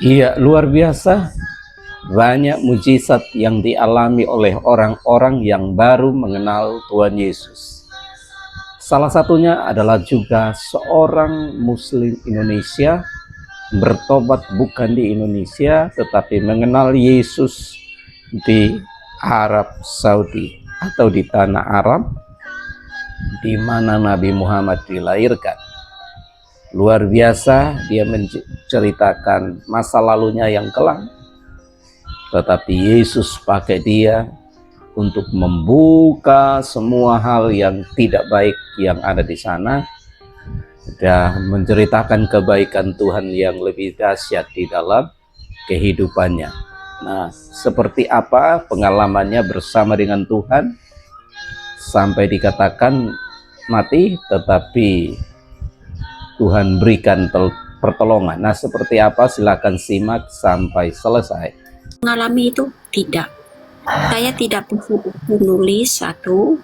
Iya, luar biasa. Banyak mujizat yang dialami oleh orang-orang yang baru mengenal Tuhan Yesus. Salah satunya adalah juga seorang Muslim Indonesia bertobat bukan di Indonesia, tetapi mengenal Yesus di Arab Saudi atau di tanah Arab, di mana Nabi Muhammad dilahirkan. Luar biasa, dia menceritakan masa lalunya yang kelam, tetapi Yesus pakai dia untuk membuka semua hal yang tidak baik yang ada di sana, dan menceritakan kebaikan Tuhan yang lebih dahsyat di dalam kehidupannya. Nah, seperti apa pengalamannya bersama dengan Tuhan sampai dikatakan mati, tetapi Tuhan berikan pertolongan. Nah, seperti apa? Silakan simak sampai selesai. Mengalami itu tidak. Saya tidak buku nulis, satu.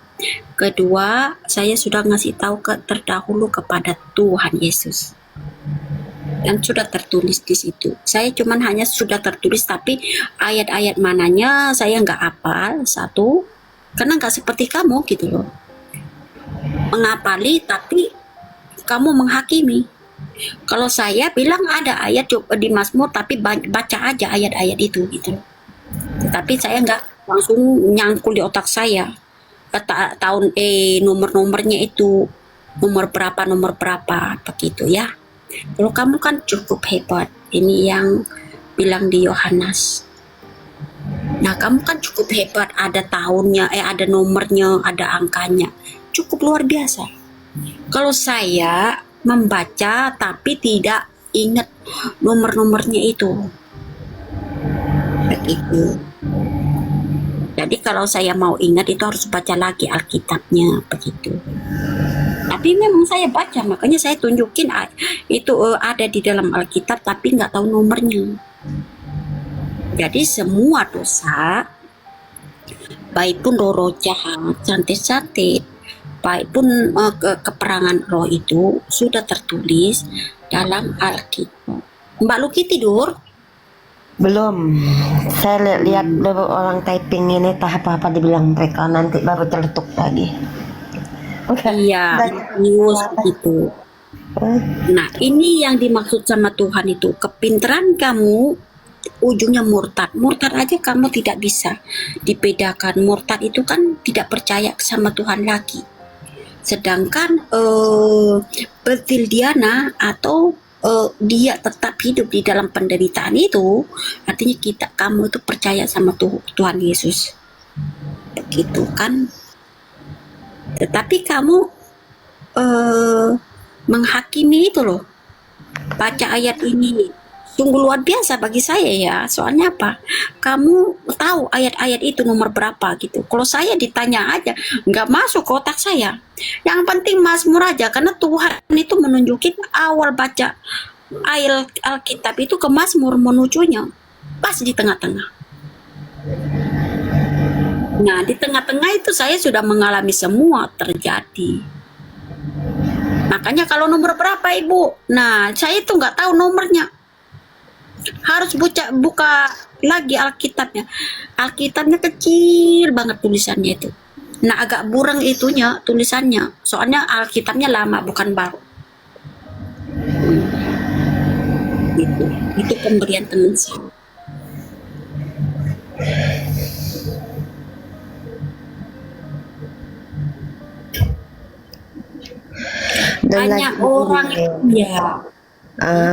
Kedua, saya sudah ngasih tahu terdahulu kepada Tuhan Yesus. Dan sudah tertulis di situ. Saya cuman hanya sudah tertulis, tapi ayat-ayat mananya saya nggak hafal, satu. Karena nggak seperti kamu gitu loh. Mengapali tapi kamu menghakimi. Kalau saya bilang ada ayat di Mazmur, tapi baca aja ayat-ayat itu gitu. Tapi saya nggak langsung nyangkul di otak saya tahun nomor-nomornya itu nomor berapa begitu ya. Kalau kamu kan cukup hebat. Ini yang bilang di Yohanes. Nah, kamu kan cukup hebat, ada tahunnya, ada nomornya, ada angkanya. Cukup luar biasa. Kalau saya membaca tapi tidak ingat nomor-nomornya itu. Begitu. Jadi kalau saya mau ingat itu harus baca lagi Alkitabnya, begitu. Tapi memang saya baca, makanya saya tunjukin itu ada di dalam Alkitab tapi nggak tahu nomornya. Jadi semua dosa, baik pun roh jahat, cantik-cantik, baik pun keperangan roh itu sudah tertulis dalam Alkitab. Mbak Luki tidur? Belum. Saya lihat orang typing ini apa-apa dibilang mereka, nanti baru terletuk lagi. Iya, news begitu. Nah, ini yang dimaksud sama Tuhan itu, kepintaran kamu ujungnya murtad. Murtad aja kamu tidak bisa dibedakan. Murtad itu kan tidak percaya sama Tuhan lagi. Sedangkan Bertildiana atau dia tetap hidup di dalam penderitaan itu, artinya kamu itu percaya sama Tuhan Yesus. Begitu kan? Tetapi kamu menghakimi itu loh. Baca ayat ini sungguh luar biasa bagi saya ya. Soalnya apa? Kamu tahu ayat-ayat itu nomor berapa gitu. Kalau saya ditanya aja, nggak masuk ke otak saya. Yang penting Mazmur aja, karena Tuhan itu menunjukin awal baca ayat Alkitab itu ke Mazmur, menujunya pas di tengah-tengah. Nah, di tengah-tengah itu saya sudah mengalami semua terjadi. Makanya kalau nomor berapa Ibu? Nah, saya itu nggak tahu nomornya. Harus buka lagi Alkitabnya. Alkitabnya kecil banget tulisannya itu. Nah, agak burang itunya tulisannya. Soalnya Alkitabnya lama, bukan baru. Gitu. Itu pemberian teman saya. Dan Banyak lagi orang ya.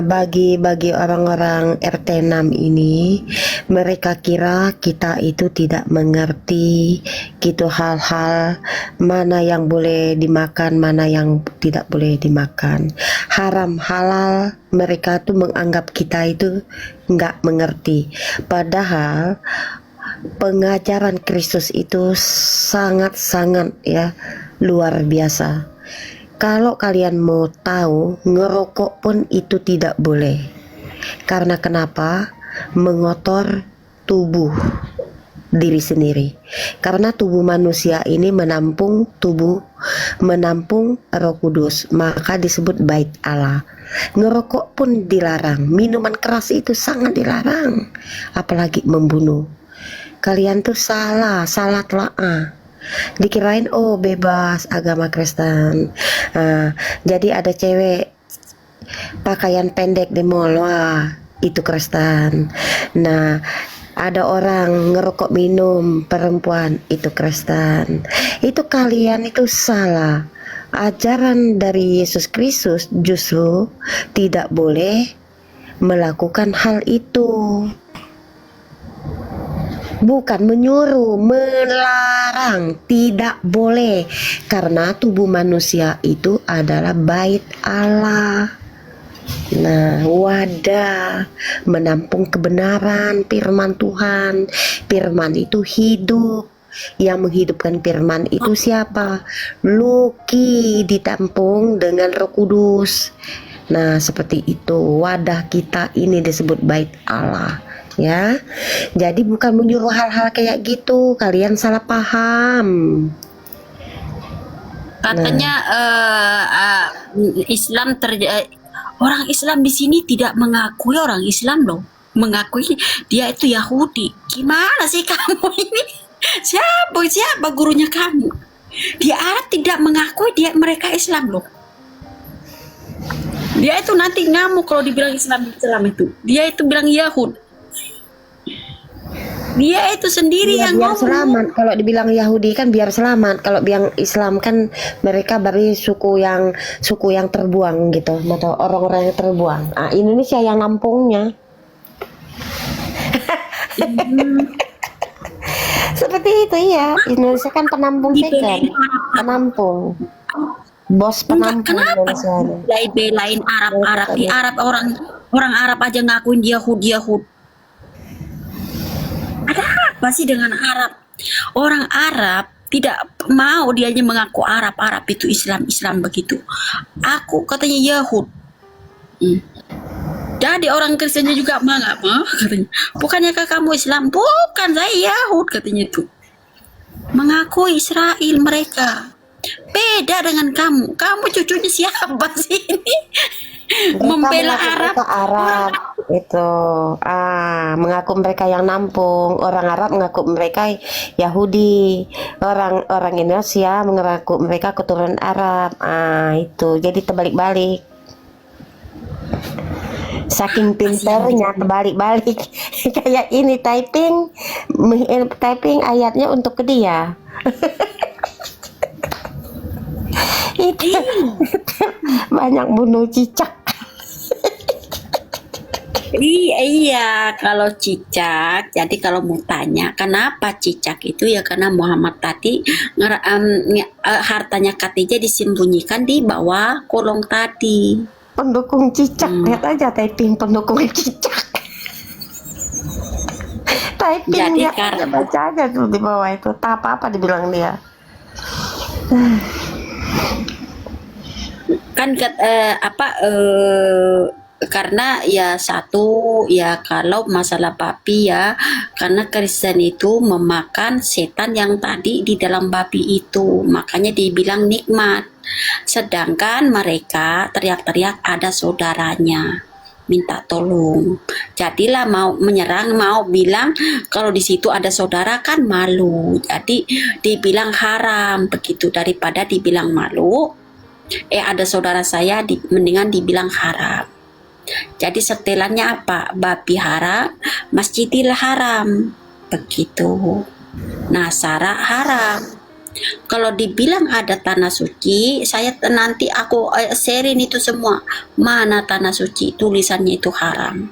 bagi orang-orang RT6 ini, mereka kira kita itu tidak mengerti gitu hal-hal mana yang boleh dimakan, mana yang tidak boleh dimakan, haram halal. Mereka tuh menganggap kita itu nggak mengerti, padahal pengajaran Kristus itu sangat-sangat ya luar biasa. Kalau kalian mau tahu, ngerokok pun itu tidak boleh. Karena kenapa? Mengotor tubuh. diri sendiri. Karena tubuh manusia ini menampung Roh Kudus, maka disebut bait Allah. Ngerokok pun dilarang, minuman keras itu sangat dilarang, apalagi membunuh. Kalian tuh salah telaah. Dikirain oh bebas agama Kristen. Jadi ada cewek pakaian pendek di mall, wah itu Kristen. Nah, ada orang ngerokok minum perempuan, itu Kristen. Itu kalian itu salah. Ajaran dari Yesus Kristus justru tidak boleh melakukan hal itu. Bukan menyuruh, melarang, tidak boleh. Karena tubuh manusia itu adalah bait Allah. Nah, wadah menampung kebenaran firman Tuhan. Firman itu hidup. Yang menghidupkan firman itu siapa? Luki ditampung dengan Roh Kudus. Nah, seperti itu. Wadah kita ini disebut bait Allah, ya. Jadi bukan menyuruh hal-hal kayak gitu. Kalian salah paham. Katanya Islam orang Islam di sini tidak mengakui orang Islam loh, mengakui dia itu Yahudi. Gimana sih kamu ini? Siapa gurunya kamu? Dia Arab tidak mengakui mereka Islam loh. Dia itu nanti ngamuk kalau dibilang Islam itu. Dia itu bilang Yahud. Dia itu sendiri Ya, yang biar ngomong. selamat. Kalau dibilang Yahudi kan biar selamat. Kalau bilang Islam kan mereka baru suku yang terbuang gitu, atau orang-orang yang terbuang. Indonesia yang nampungnya. Seperti itu ya. Indonesia kan penampung kan. Penampung. Bos penampung Indonesia. Belain Arab. Di Arab orang Arab aja ngakuin Yahud. Ada apa sih dengan Arab? Orang Arab tidak mau dianya mengaku Arab itu Islam begitu. Aku katanya Yahud. Jadi orang Kristennya juga mengapa katanya. Bukannya kamu Islam? Bukan, saya Yahud katanya itu. Mengakui Israel mereka. Beda dengan kamu. Kamu cucunya siapa sih ini? Membela Arab. Itu mengaku mereka yang nampung. Orang Arab mengaku mereka Yahudi. Orang Indonesia mengaku mereka keturunan Arab. Itu jadi terbalik-balik. Saking pinternya terbalik-balik. Kayak ini typing ayatnya untuk ke dia. Itu banyak bunuh cicak. Iya, kalau cicak, jadi kalau mau tanya kenapa cicak itu ya karena Muhammad tadi hartanya Khadijah disembunyikan di bawah kolong tadi. Pendukung cicak, lihat aja typing pendukung cicak. Typing Jadi lihat aja, baca aja tuh di bawah itu. Tak apa-apa dibilang dia. Kan karena ya satu ya kalau masalah babi ya karena Kristen itu memakan setan yang tadi di dalam babi itu, makanya dibilang nikmat. Sedangkan mereka teriak-teriak ada saudaranya minta tolong, jadilah mau menyerang, mau bilang kalau di situ ada saudara kan malu, jadi dibilang haram begitu. Daripada dibilang malu, ada saudara saya mendingan dibilang haram. Jadi setelannya apa? Babi haram, masjidil haram, begitu. Nasara haram. Kalau dibilang ada tanah suci, saya nanti aku sharein itu semua. Mana tanah suci? Tulisannya itu haram,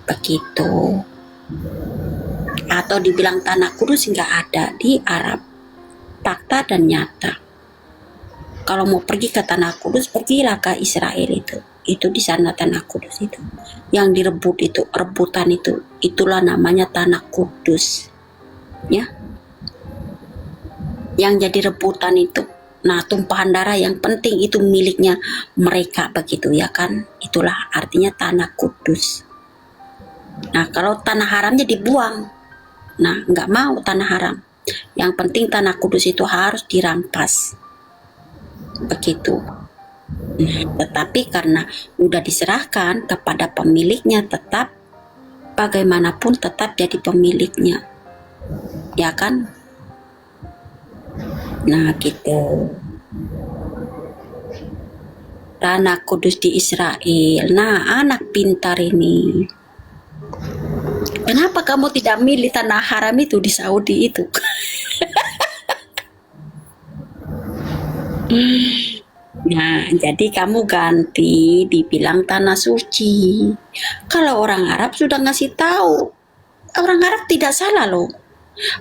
begitu. Atau dibilang tanah kudus nggak ada di Arab, fakta dan nyata. Kalau mau pergi ke tanah kudus, pergilah ke Israel itu di sana tanah kudus itu yang direbut, itu rebutan itulah namanya tanah kudus ya, yang jadi rebutan itu. Nah, tumpahan darah yang penting itu miliknya mereka begitu ya kan, itulah artinya tanah kudus. Nah, kalau tanah haramnya dibuang Nah, nggak mau tanah haram. Yang penting tanah kudus itu harus dirampas. Begitu. Nah, tetapi karena udah diserahkan kepada pemiliknya, tetap bagaimanapun tetap jadi pemiliknya. Ya kan? Nah, gitu. Tanah kudus di Israel. Nah, anak pintar ini. Kenapa kamu tidak milih tanah haram itu di Saudi itu? Nah, jadi kamu ganti dibilang tanah suci. Kalau orang Arab sudah ngasih tahu, orang Arab tidak salah loh.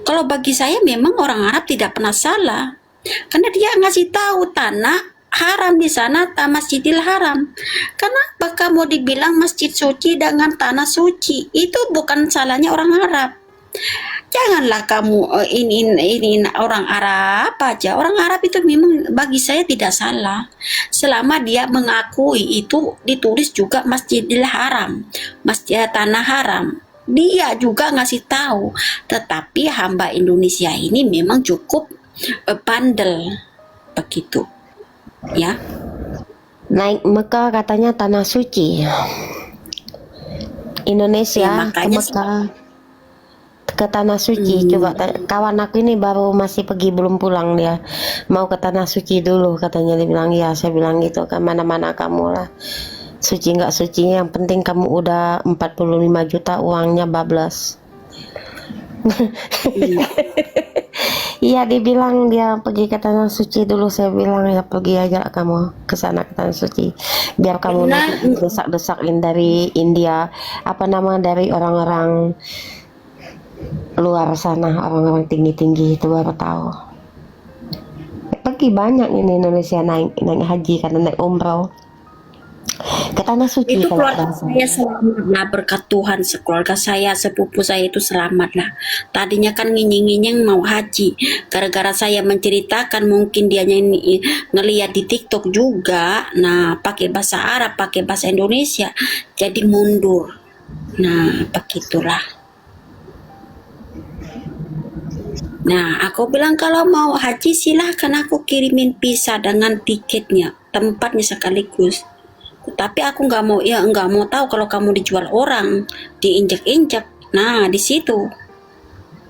Kalau bagi saya memang orang Arab tidak pernah salah. Karena dia ngasih tahu tanah haram di sana, Masjidil Haram. Kenapa kamu dibilang masjid suci dengan tanah suci? Itu bukan salahnya orang Arab. Janganlah kamu ini orang Arab aja. Orang Arab itu memang bagi saya tidak salah. Selama dia mengakui itu ditulis juga Masjidil Haram, Masjid Tanah Haram. Dia juga ngasih tahu. Tetapi hamba Indonesia ini memang cukup bandel begitu. Ya. Naik Mekah katanya tanah suci. Indonesia Ya, ke makanya Mekah ke tanah suci. Coba kawan aku ini baru masih pergi belum pulang, dia mau ke tanah suci dulu katanya. Dia bilang ya, saya bilang gitu kan, mana-mana kamu lah, suci nggak suci, yang penting kamu udah 45 juta uangnya bablas. Iya, dibilang dia pergi ke tanah suci dulu. Saya bilang ya pergi aja kamu ke sana ke tanah suci, biar kamu nanti desak-desakin dari India, apa nama, dari orang-orang luar sana, orang-orang tinggi-tinggi itu baru tahu. Pergi banyak ini Indonesia naik haji karena naik umroh ke tanah suci. itu Kalau keluarga saya selamat lah, berkat Tuhan. Keluarga saya, sepupu saya itu selamat lah. Tadinya kan nginying-nginying mau haji, gara-gara saya menceritakan, mungkin dia ngeliat di TikTok juga, nah pakai bahasa Arab, pakai bahasa Indonesia, jadi mundur. Nah, begitulah. Nah, aku bilang kalau mau haji silahkan aku kirimin visa dengan tiketnya, tempatnya sekaligus. Tapi aku nggak mau, ya nggak mau tahu kalau kamu dijual orang, diinjak-injak. Nah, di situ.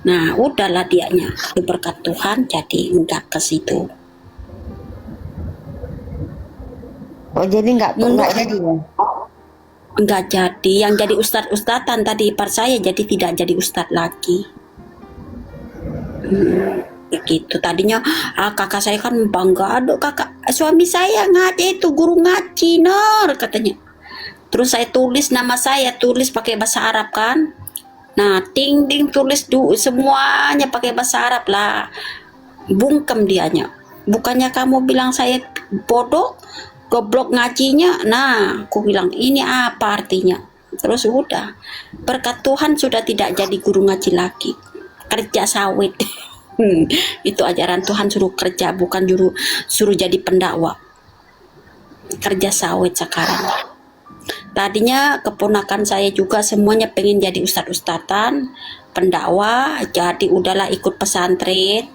Nah, udahlah dianya. Itu berkat Tuhan, jadi nggak ke situ. oh jadi nggak jadi ya. Nggak jadi. Yang jadi ustad-ustadan tadi ipar saya, jadi tidak jadi ustad lagi. Begitu. Tadinya kakak saya kan bangga, aduh kakak suami saya ngaji itu guru ngaji Nur katanya. Terus saya tulis nama saya, tulis pakai bahasa Arab kan. Nah, ting ding tulis semuanya pakai bahasa Arab lah. Bungkem dianya. Bukannya kamu bilang saya bodoh, goblok ngajinya. Nah, aku bilang ini apa artinya? Terus udah. Berkat Tuhan sudah tidak jadi guru ngaji lagi. Kerja sawit. Itu ajaran Tuhan, suruh kerja, bukan suruh jadi pendakwa. Kerja sawit sekarang. Tadinya keponakan saya juga semuanya pengen jadi ustad-ustadan, pendakwa, jadi udahlah ikut pesantren.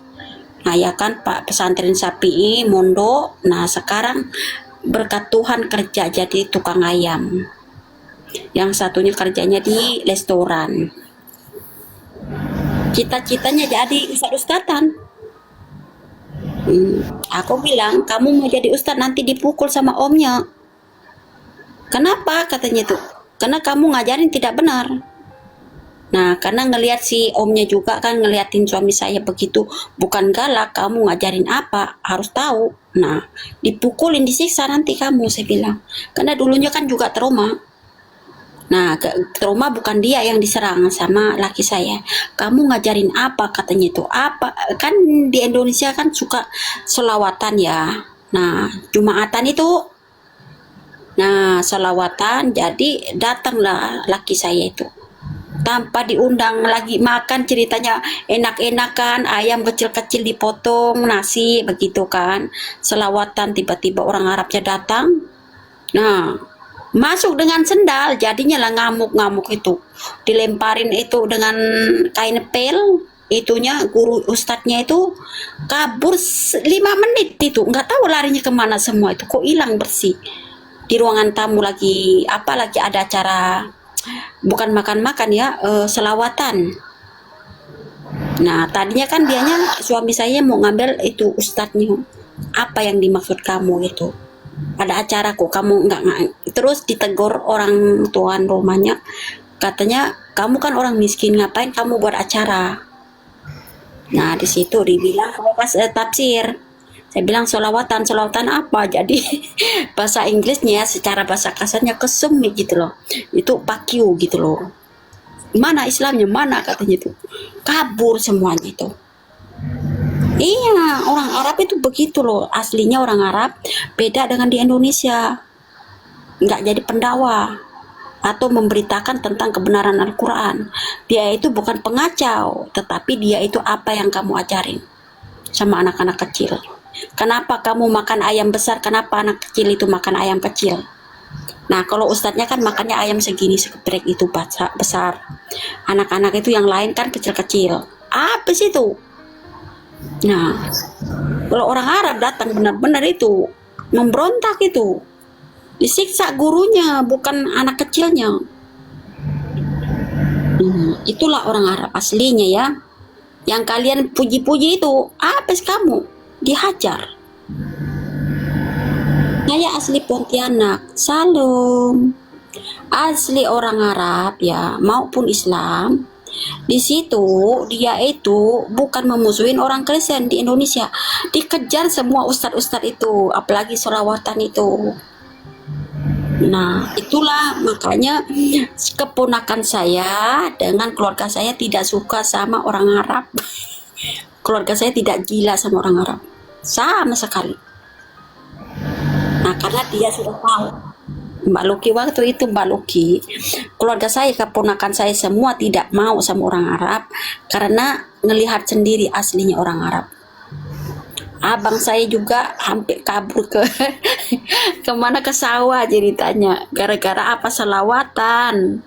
Nah ya kan Pak, pesantren Sapi'i, mondok. Nah sekarang berkat Tuhan kerja jadi tukang ayam. Yang satunya kerjanya di restoran. Cita-citanya jadi ustad-ustadan. Aku bilang, kamu mau jadi ustad nanti dipukul sama omnya. Kenapa? Katanya tuh. Karena kamu ngajarin tidak benar. Nah, karena ngelihat si omnya juga kan ngeliatin suami saya begitu, bukan galak, kamu ngajarin apa, harus tahu. Nah, dipukulin, disiksa nanti kamu, saya bilang. Karena dulunya kan juga trauma. Nah, trauma bukan dia yang diserang sama laki saya. Kamu ngajarin apa katanya itu? Apa? Kan di Indonesia kan suka selawatan ya. Nah, Jumatan itu. Nah, selawatan, jadi datanglah laki saya itu. Tanpa diundang lagi makan, ceritanya enak-enakan, ayam kecil-kecil dipotong, nasi begitu kan. Selawatan, tiba-tiba orang Arabnya datang. Nah, masuk dengan sendal, jadinya lah ngamuk-ngamuk itu, dilemparin itu dengan kain pel, itunya guru ustadznya itu kabur 5 menit itu, nggak tahu larinya kemana semua itu, kok hilang bersih. Di ruangan tamu lagi lagi ada acara, bukan makan-makan ya, selawatan. Nah tadinya kan dianya suami saya mau ngambil itu ustadznya, apa yang dimaksud kamu itu, ada acara kok kamu nggak. Terus ditegur orang tuan rumahnya, katanya kamu kan orang miskin, ngapain kamu buat acara. Nah di situ dibilang pas tafsir, saya bilang solawatan apa, jadi bahasa Inggrisnya secara bahasa kasarnya kesem gitu loh, itu pakiu gitu loh, mana Islamnya mana katanya itu, kabur semuanya itu. Iya, orang Arab itu begitu loh, aslinya orang Arab beda dengan di Indonesia, nggak jadi pendakwah atau memberitakan tentang kebenaran Al-Quran. Dia itu bukan pengacau, tetapi dia itu apa yang kamu ajarin sama anak-anak kecil. Kenapa kamu makan ayam besar, kenapa anak kecil itu makan ayam kecil? Nah kalau ustadznya kan makannya ayam segini segeprek itu besar, anak-anak itu yang lain kan kecil-kecil, apa sih itu? Nah, kalau orang Arab datang benar-benar itu memberontak itu, disiksa gurunya, bukan anak kecilnya. Itulah orang Arab aslinya ya. Yang kalian puji-puji itu, apa sih kamu? Dihajar. Saya asli Pontianak, salam. Asli orang Arab ya, maupun Islam. Di situ dia itu bukan memusuhin orang Kristen di Indonesia, dikejar semua ustadz-ustadz itu, apalagi sholawatan itu. Nah itulah makanya keponakan saya dengan keluarga saya tidak suka sama orang Arab. Keluarga saya tidak gila sama orang Arab sama sekali. Nah karena dia sudah tahu, Mbak Luki waktu itu, Mbak Luki, keluarga saya, keponakan saya semua tidak mau sama orang Arab karena ngelihat sendiri aslinya orang Arab. Abang saya juga hampir kabur ke kemana, ke sawah ceritanya, gara-gara apa, selawatan.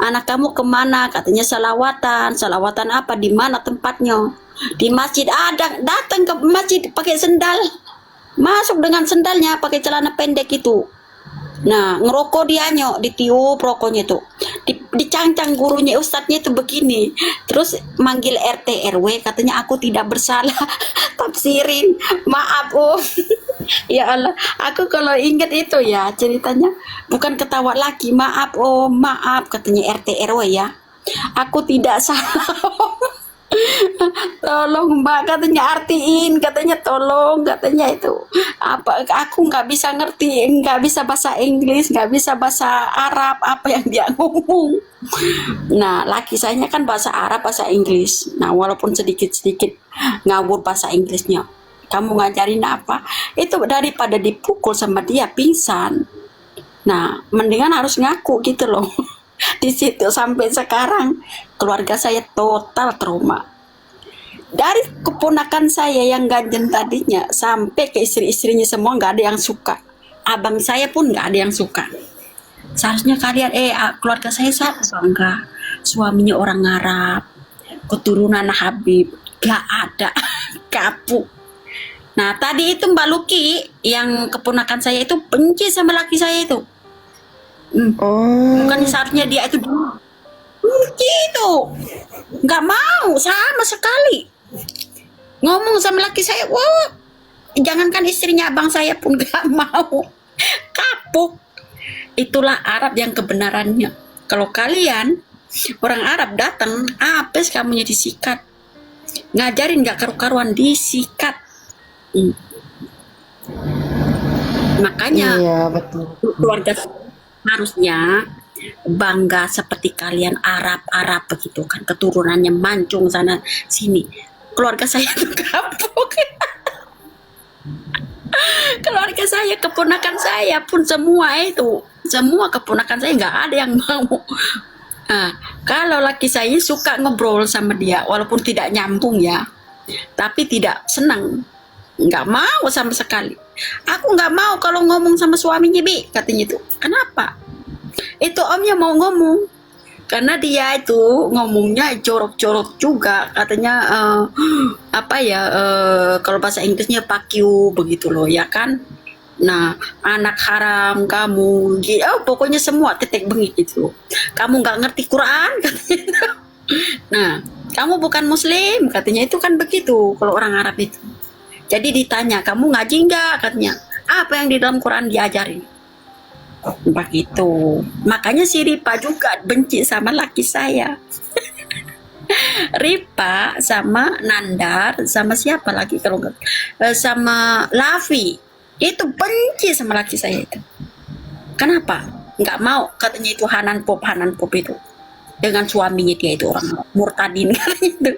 Anak kamu kemana? Katanya selawatan. Selawatan apa? Di mana tempatnya? Di masjid. Ada, datang ke masjid pakai sendal, masuk dengan sendalnya, pakai celana pendek itu. Nah ngerokok dianya, ditiup rokoknya tuh, dicangcang gurunya, ustadznya itu begini, terus manggil RT RW, katanya aku tidak bersalah. Tafsirin, maaf ya Allah, aku kalau ingat itu ya ceritanya bukan ketawa lagi, maaf maaf, katanya RT RW ya, aku tidak salah. Tolong Mbak, katanya artiin, katanya tolong, katanya itu apa, aku nggak bisa ngerti, nggak bisa bahasa Inggris, nggak bisa bahasa Arab apa yang dia ngomong. Nah laki saya kan bahasa Arab, bahasa Inggris, nah walaupun sedikit-sedikit ngawur bahasa Inggrisnya. Kamu ngajarin apa? Itu daripada dipukul sama dia pingsan, nah mendingan harus ngaku gitu loh. Di situ sampai sekarang keluarga saya total trauma. Dari keponakan saya yang ganjen tadinya sampai ke istri-istrinya semua nggak ada yang suka. Abang saya pun nggak ada yang suka. Seharusnya kalian keluarga saya bangga, suaminya orang Arab, keturunan Habib, nggak ada. Kapuk. Nah tadi itu Mbak Luki yang keponakan saya itu benci sama laki saya itu. Bukan seharusnya dia itu gitu, nggak mau sama sekali ngomong sama laki saya. Wah, jangankan istrinya, abang saya pun nggak mau. Kapuk. Itulah Arab yang kebenarannya. Kalau kalian orang Arab datang, apa sih kamunya disikat, ngajarin nggak karu-karuan, disikat. Makanya Iya betul. keluarga harusnya bangga seperti kalian, Arab begitu kan, keturunannya mancung sana sini. Keluarga saya tuh kapok. Keluarga saya, keponakan saya pun semua itu, semua keponakan saya nggak ada yang mau. Nah, kalau laki saya suka ngobrol sama dia walaupun tidak nyambung ya, tapi tidak senang. nggak mau sama sekali. Aku nggak mau kalau ngomong sama suaminya, Bi, katanya itu. Kenapa? Itu omnya mau ngomong. Karena dia itu ngomongnya jorok-jorok juga. Katanya apa ya, kalau bahasa Inggrisnya fuck you, begitu loh, ya kan? Nah, anak haram kamu, pokoknya semua titik bengik itu. Kamu nggak ngerti Quran, katanya. Nah, kamu bukan Muslim, katanya itu kan begitu kalau orang Arab itu. Jadi ditanya, kamu ngaji nggak? Katanya, apa yang di dalam Quran diajarin? Begitu. Makanya si Ripa juga benci sama laki saya. Ripa sama Nandar sama siapa lagi kalau nggak, sama Lavi itu benci sama laki saya itu. Kenapa? Nggak mau, katanya itu Hanan Pop itu dengan suaminya, dia itu orang murtadin katanya itu.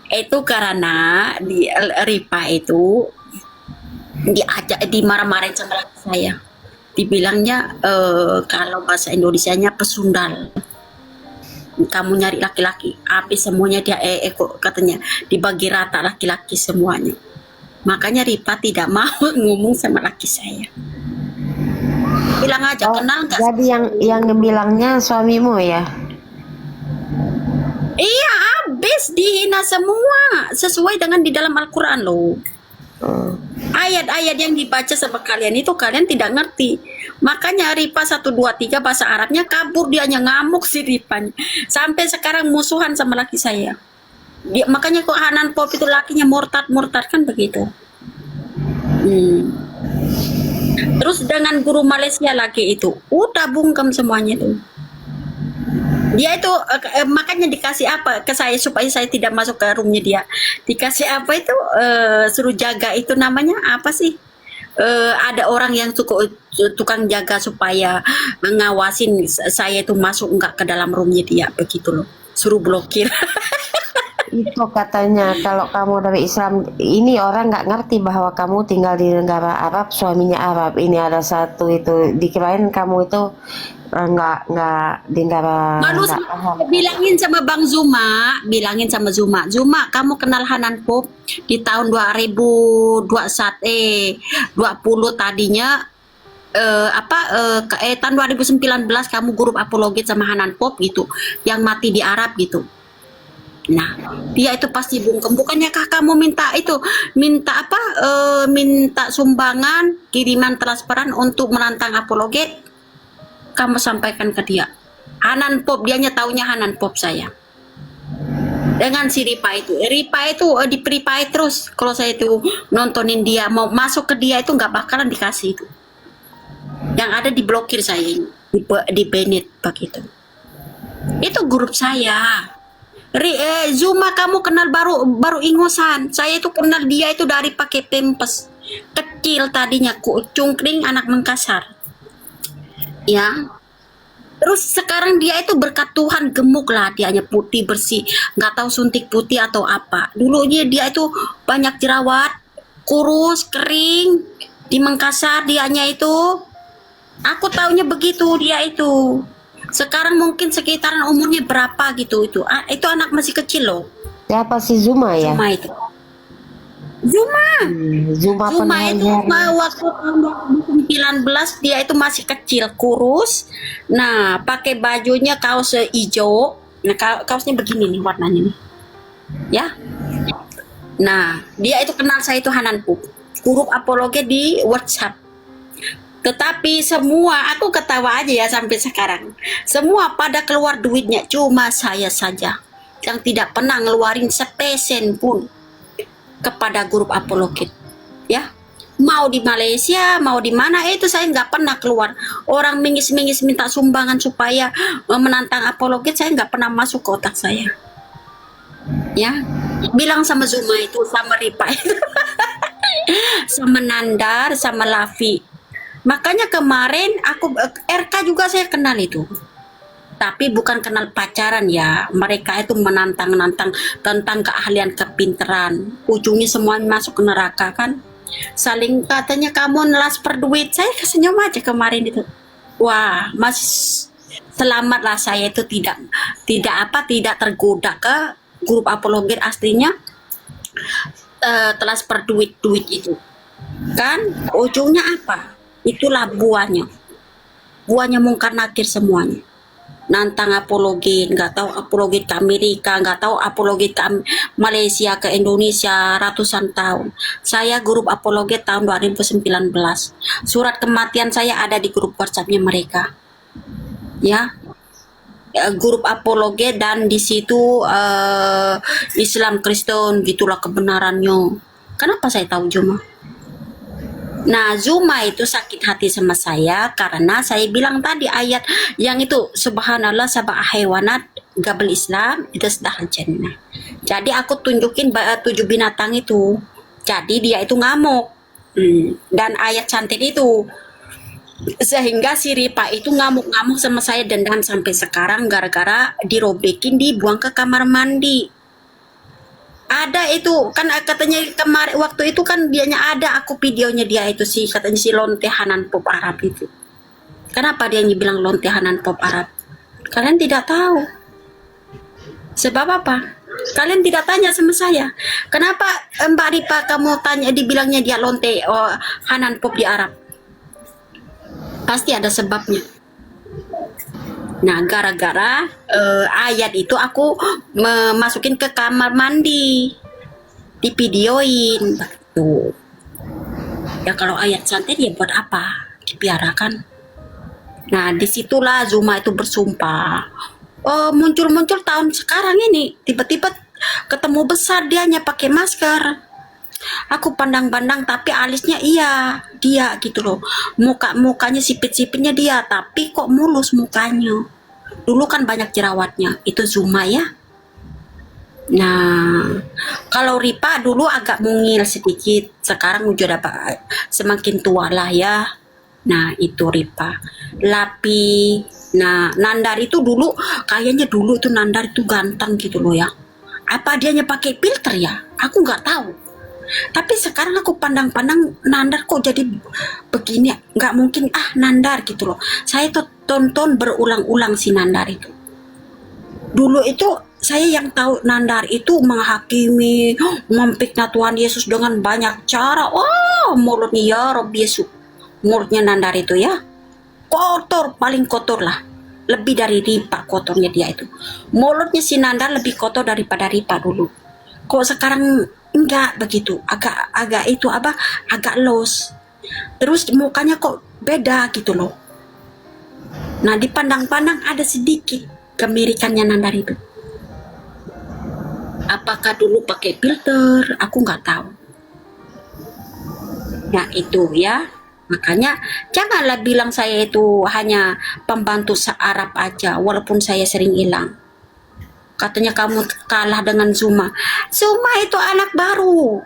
Itu karena di Ripa itu diajak dimarah-marahin sama laki saya. Dibilangnya kalau bahasa Indonesianya pesundal. Kamu nyari laki-laki, habis semuanya dia kok katanya dibagi rata laki-laki semuanya. Makanya Ripa tidak mau ngomong sama laki saya. Bilang aja, kenal nggak? Jadi yang bilangnya suamimu ya? Iya, habis dihina semua sesuai dengan di dalam Al-Quran loh. Ayat-ayat yang dibaca sama kalian itu kalian tidak ngerti. Makanya Ripa 1, 2, 3 bahasa Arabnya kabur, dia hanya ngamuk si Ripanya. Sampai sekarang musuhan sama laki saya. Makanya kok Hanan Pop itu lakinya murtad kan begitu. Terus dengan guru Malaysia lagi itu udah bungkam semuanya tuh. Dia itu makanya dikasih apa ke saya supaya saya tidak masuk ke roomnya dia. Dikasih apa itu, suruh jaga itu namanya apa sih? Ada orang yang tukang jaga supaya ngawasin saya itu masuk enggak ke dalam roomnya dia, begitu loh. Suruh blokir. Itu katanya kalau kamu dari Islam ini orang nggak ngerti bahwa kamu tinggal di negara Arab, suaminya Arab. Ini ada satu itu dikirain kamu itu nggak di negara. Malu bilangin sama Bang Zuma, Zuma, kamu kenal Hanan Pop di tahun 2020 tadinya tahun 2019 kamu grup apologet sama Hanan Pop gitu, yang mati di Arab gitu. Nah, dia itu pasti bungkem. Bukannya kamu minta sumbangan kiriman transparan untuk menantang apologet? Kamu sampaikan ke dia. Hanan Pop, dianya taunya Hanan Pop saya. Dengan si Ripa itu diperipai terus. Kalau saya itu nontonin dia, mau masuk ke dia itu nggak bakalan dikasih itu. Yang ada diblokir saya ini, di banned begitu. Itu grup saya. Zuma, kamu kenal baru ingusan. Saya itu kenal dia itu dari pakai pempes. Kecil tadinya, cungkring anak Makassar. Ya. Terus sekarang dia itu berkat Tuhan gemuk lah, dianya putih bersih, nggak tahu suntik putih atau apa. Dulunya dia itu banyak jerawat, kurus, kering di Makassar dianya itu. Aku taunya begitu dia itu. Sekarang mungkin sekitaran umurnya berapa gitu itu. Itu anak masih kecil loh. Siapa si Zuma ya? Zuma itu. Zuma itu waktu tahun 2019 dia itu masih kecil, kurus. Nah, pakai bajunya kaos hijau. Nah, kaosnya begini nih warnanya nih. Ya. Nah, dia itu kenal saya itu Hanan Pop. Grup apologet di WhatsApp. Tetapi semua, aku ketawa aja ya sampai sekarang. Semua pada keluar duitnya, cuma saya saja yang tidak pernah ngeluarin sepesen pun kepada grup apologet. Ya, mau di Malaysia, mau di mana, itu saya nggak pernah keluar. Orang mingis-mingis minta sumbangan supaya menantang apologet, saya nggak pernah masuk ke otak saya. Ya, bilang sama Zuma itu, sama Ripa itu, sama Nandar, sama Lavi. Makanya kemarin aku RK juga saya kenal itu. Tapi bukan kenal pacaran ya. Mereka itu menantang-nantang tentang keahlian kepinteran. Ujungnya semua masuk ke neraka kan. Saling katanya kamu nelas per duit. Saya senyum aja kemarin itu. Wah, masih selamatlah saya itu tidak tergoda ke grup apologet aslinya. transfer duit itu kan, ujungnya apa? Itulah buahnya mungkar nakir semuanya. Nantang apologi, nggak tahu apologi ke Amerika, nggak tahu apologi ke Malaysia, ke Indonesia ratusan tahun. Saya grup apologi tahun 2019. Surat kematian saya ada di grup WhatsApp-nya mereka. Ya, grup apologi, dan di situ Islam Kristen gitulah kebenarannya. Kenapa saya tahu Juma? Nah, Zuma itu sakit hati sama saya karena saya bilang tadi ayat yang itu, subhanallah sabah hewanat gabel Islam itu sudah jannah. Jadi aku tunjukin 7 binatang itu. Jadi dia itu ngamuk. Dan ayat cantik itu. Sehingga si Ripa itu ngamuk-ngamuk sama saya, dendam sampai sekarang gara-gara dirobekin, dibuang ke kamar mandi. Ada itu kan katanya kemarin waktu itu kan dianya ada, aku videonya dia itu sih, katanya si lontehanan pop Arab itu. Kenapa dia bilang lontehanan pop Arab? Kalian tidak tahu. Sebab apa? Kalian tidak tanya sama saya. Kenapa Mbak Ripa kamu tanya dibilangnya dia lonte hanan pop di Arab? Pasti ada sebabnya. Nah, gara-gara ayat itu aku masukin ke kamar mandi, divideoin. Tuh. Ya kalau ayat santet ya buat apa? Dibiarkan. Nah, disitulah Zuma itu bersumpah. Oh, muncul-muncul tahun sekarang ini, tiba-tiba ketemu besar dianya pakai masker. Aku pandang-pandang tapi alisnya iya dia gitu loh, mukanya sipit-sipitnya dia, tapi kok mulus mukanya. Dulu kan banyak jerawatnya, itu Zuma ya. Nah, kalau Ripa dulu agak mungil sedikit, sekarang udah dapat semakin tua lah ya. Nah, itu Ripa. Lapi, nah Nandar itu dulu kayaknya dulu itu Nandar itu ganteng gitu loh ya. Apa dianya pakai filter ya? Aku nggak tahu. Tapi sekarang aku pandang-pandang Nandar kok jadi begini, nggak mungkin Nandar gitu loh. Saya tuh tonton berulang-ulang si Nandar itu. Dulu itu saya yang tahu Nandar itu menghakimi, memfitnah Tuhan Yesus dengan banyak cara. Oh, mulutnya ya Rob Yesus, mulutnya Nandar itu ya kotor, paling kotor lah, lebih dari Ripa kotornya dia itu. Mulutnya si Nandar lebih kotor daripada Ripa dulu. Kok sekarang enggak begitu, agak itu agak los, terus mukanya kok beda gitu loh. Nah, dipandang-pandang ada sedikit kemirikannya Nandar itu. Apakah dulu pakai filter? Aku nggak tahu. Nah itu ya, makanya janganlah bilang saya itu hanya pembantu Arab aja, walaupun saya sering hilang. Katanya kamu kalah dengan Zuma. Zuma itu anak baru.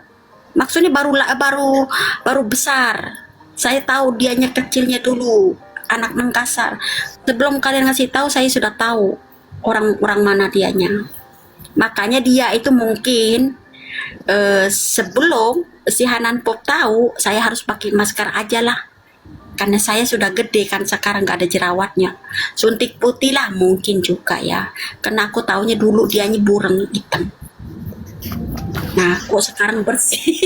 Maksudnya baru besar. Saya tahu dianya kecilnya dulu, anak Mangkasar. Sebelum kalian ngasih tahu, saya sudah tahu orang mana dianya. Makanya dia itu mungkin sebelum si Hanan Pop tahu, saya harus pakai masker aja lah. Karena saya sudah gede kan, sekarang nggak ada jerawatnya. Suntik putih lah mungkin juga ya. Karena aku taunya dulu dianya bureng hitam. Nah, kok sekarang bersih.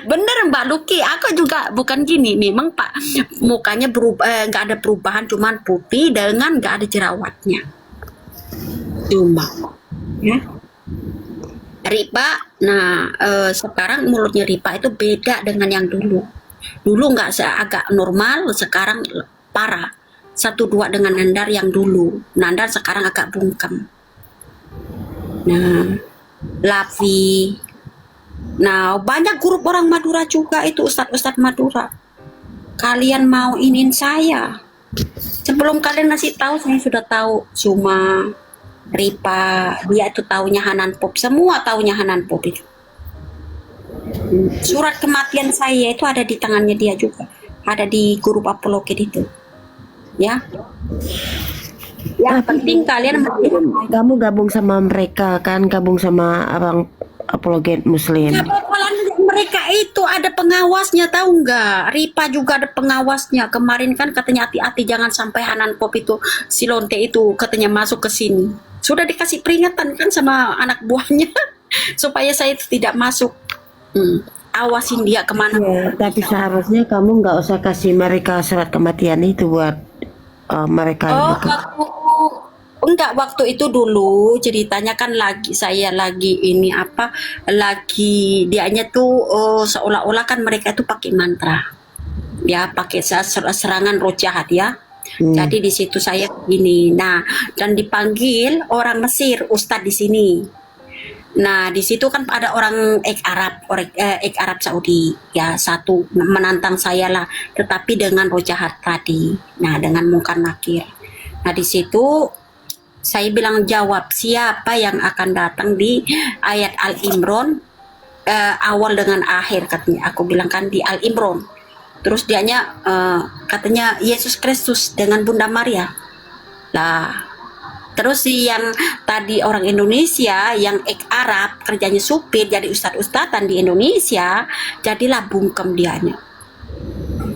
Bener Mbak Luki, aku juga bukan gini. Memang Pak, mukanya berubah, nggak ada perubahan, cuman putih dengan nggak ada jerawatnya. Cuma, ya. Ripa, nah sekarang mulutnya Ripa itu beda dengan yang dulu. Dulu nggak agak normal, sekarang parah. 1-2 dengan Nandar yang dulu. Nandar sekarang agak bungkam. Nah, Lavi. Nah, banyak grup orang Madura juga itu, Ustadz Madura. Kalian mau inin saya? Sebelum kalian ngasih tahu, saya sudah tahu. Cuma Ripa, dia itu taunya Hanan Pop. Semua taunya Hanan Pop itu. Surat kematian saya itu ada di tangannya dia juga. Ada di grup apologet itu. Ya. Yang penting kalian kamu gabung sama mereka kan, gabung sama orang apologet Muslim. Mereka itu ada pengawasnya, tahu nggak? Ripa juga ada pengawasnya. Kemarin kan katanya hati-hati jangan sampai Hanan Pop itu, si Lonte itu katanya masuk ke sini. Sudah dikasih peringatan kan sama anak buahnya supaya saya itu tidak masuk. Awasin dia kemana. Ya, tapi seharusnya kamu nggak usah kasih mereka surat kematian itu buat mereka Oh, dekat. waktu itu dulu ceritanya kan saya lagi ini apa, lagi dianya tuh seolah-olah kan mereka tuh pakai mantra. Ya, pakai serangan roh jahat ya. Jadi di situ saya begini. Nah, dan dipanggil orang Mesir, Ustadz di sini. Nah, di situ kan ada orang ek Arab Saudi, ya satu menantang saya lah, tetapi dengan roh jahat tadi. Nah, dengan mungkar nakir. Nah, di situ saya bilang jawab siapa yang akan datang di ayat Al Imran awal dengan akhir katanya. Aku bilang kan di Al Imran. Terus dianya katanya Yesus Kristus dengan Bunda Maria. Lah, terus si yang tadi orang Indonesia yang Arab kerjanya supir jadi ustad-ustadan di Indonesia, jadilah bungkem dianya.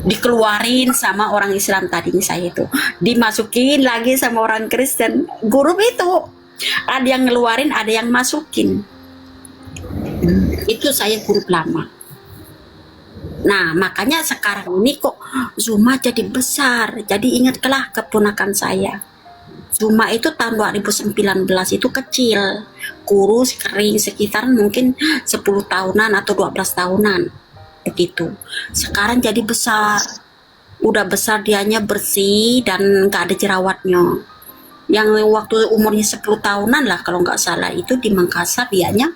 Dikeluarin sama orang Islam tadinya saya itu, dimasukin lagi sama orang Kristen. Grup itu ada yang ngeluarin, ada yang masukin. Itu saya grup lama. Nah, makanya sekarang ini kok Zuma jadi besar. Jadi ingatlah keponakan saya. Zuma itu tahun 2019 itu kecil, kurus, kering, sekitar mungkin 10 tahunan atau 12 tahunan. Begitu. Sekarang jadi besar. Udah besar dianya, bersih dan gak ada jerawatnya. Yang waktu umurnya 10 tahunan lah kalau nggak salah itu di Makassar dianya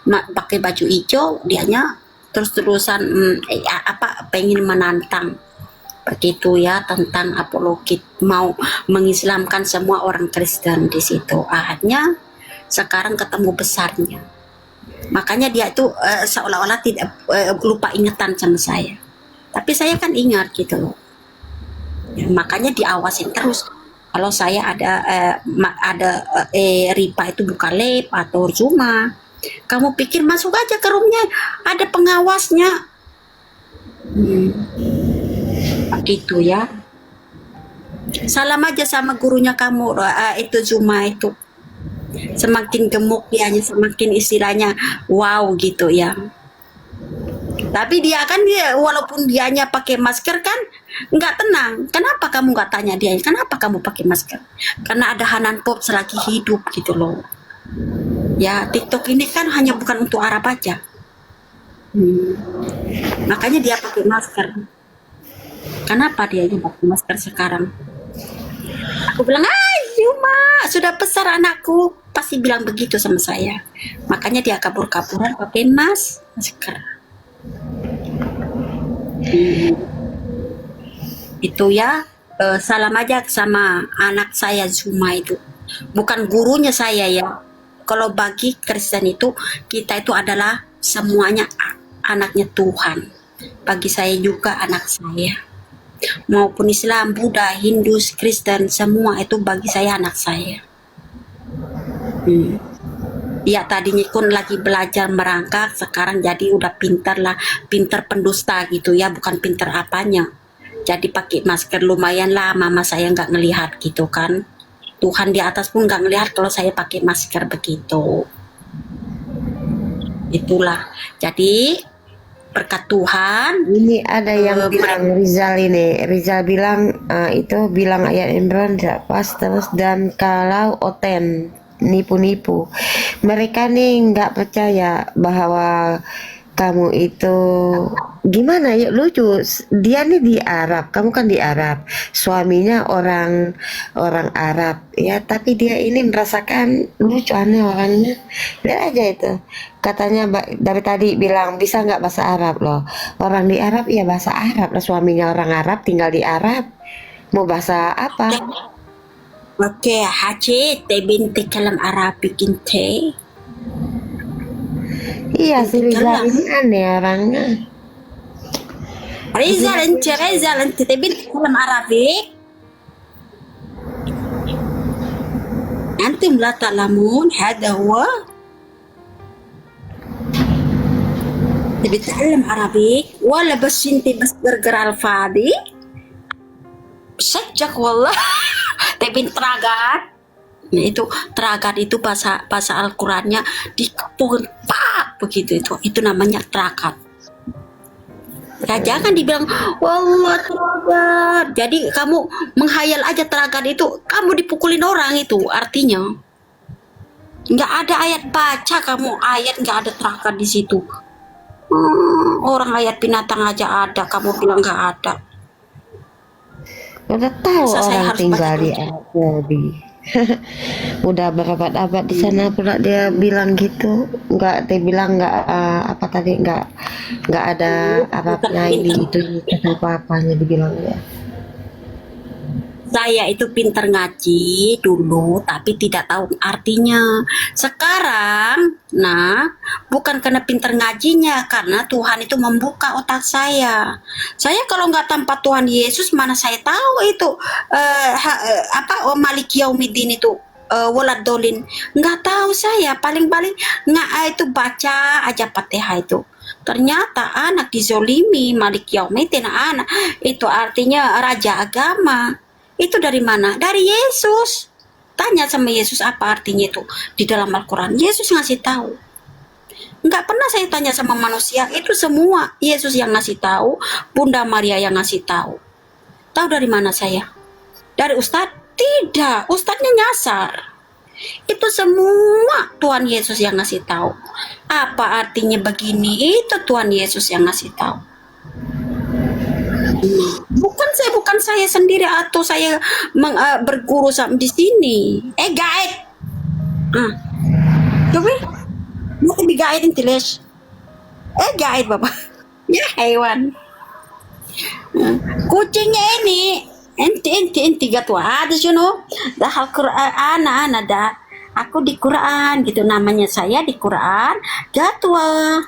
pakai baju hijau, dianya terus-terusan pengen menantang begitu ya, tentang apologi, mau mengislamkan semua orang Kristen di situ. Akhirnya sekarang ketemu besarnya, makanya dia itu seolah-olah tidak lupa ingatan sama saya, tapi saya kan ingat gitu loh ya, makanya diawasin terus. Kalau saya ada Ripa itu buka lab atau Zuma, kamu pikir masuk aja ke roomnya, ada pengawasnya. Gitu ya. Salam aja sama gurunya kamu, itu Zuma itu. Semakin gemuk dianya, semakin istilahnya wow gitu ya. Tapi dia walaupun dianya pakai masker kan nggak tenang. Kenapa kamu nggak tanya dia? Kenapa kamu pakai masker? Karena ada Hanan Pop selagi hidup gitu loh. Ya, TikTok ini kan hanya bukan untuk Arab aja. Makanya dia pakai masker. Kenapa dia pakai masker sekarang? Aku bilang, Zuma, sudah besar anakku. Pasti bilang begitu sama saya. Makanya dia kabur-kaburan pakai masker. Itu ya, salam aja sama anak saya Zuma itu. Bukan gurunya saya ya. Kalau bagi Kristen itu, kita itu adalah semuanya anaknya Tuhan. Bagi saya juga anak saya. Maupun Islam, Buddha, Hindu, Kristen, semua itu bagi saya anak saya. Ya tadinya pun lagi belajar merangkak, sekarang jadi udah pintar lah, pintar pendusta gitu ya, bukan pintar apanya. Jadi pakai masker lumayan lah, mama saya nggak ngelihat gitu kan. Tuhan di atas pun nggak ngelihat kalau saya pakai masker begitu. Itulah. Jadi berkat Tuhan. Ini ada yang bilang Rizal bilang itu bilang ayat Imran tidak pas terus, dan kalau Oten nipu-nipu. Mereka nih nggak percaya bahwa kamu itu gimana ya, lucu. Dia nih di Arab, kamu kan di Arab, suaminya orang Arab ya, tapi dia ini merasakan lucu, aneh orangnya. Lihat aja itu, katanya dari tadi bilang bisa nggak bahasa Arab loh, orang di Arab ya bahasa Arab lah, suaminya orang Arab tinggal di Arab, mau bahasa apa? Oke, Haji, binti kalam Arabic inte. Iya, si Rizal ini aneh orangnya. Rizal ente binti kalam Arabic. أنتم لا تعلمون هذا هو. تبي تتعلم عربي ولا بس انت بس برجر على الفاضي؟ بشجعك والله. Tebin teragat. Nah, itu teragat itu bahasa Al-Qur'annya dikepung, pak begitu itu namanya terakat. Ya, jangan dibilang wallah teragat. Jadi kamu menghayal aja teragat itu, kamu dipukulin orang itu artinya. Nggak ada ayat baca kamu ayat nggak ada teragat di situ. Orang ayat binatang aja ada, kamu bilang nggak ada. Udah tahu Masa saya orang harus tinggal baca di baca? Arab Saudi. Udah berabad-abad di sana pula dia bilang gitu. Nggak, dia bilang nggak apa tadi, nggak ada Bukan Arabnya pinter. ini itu apa-apanya dibilang ya. Saya itu pinter ngaji dulu, tapi tidak tahu artinya. Sekarang, nah, bukan karena pinter ngajinya, karena Tuhan itu membuka otak saya. Saya kalau nggak tanpa Tuhan Yesus, mana saya tahu itu Malik Yaumiddin itu walad dolin. Nggak tahu saya. Paling-paling nggak itu baca aja Fatihah itu. Ternyata anak dizolimi, Malik Yaumiddin anak itu artinya raja agama. Itu dari mana? Dari Yesus. Tanya sama Yesus apa artinya itu di dalam Al-Quran. Yesus ngasih tahu. Nggak pernah saya tanya sama manusia. Itu semua Yesus yang ngasih tahu. Bunda Maria yang ngasih tahu. Tahu dari mana saya? Dari Ustadz? Tidak. Ustadznya nyasar. Itu semua Tuhan Yesus yang ngasih tahu. Apa artinya begini? Itu Tuhan Yesus yang ngasih tahu. Bukan saya sendiri atau saya berguru sampai di sini. Guide. Coba mau guide intiles. Guide Bapak. Ya hewan. Kucingnya ini enti gatua ada sino. Dah Al-Quran ada. Aku di Quran gitu namanya saya di Quran gatua.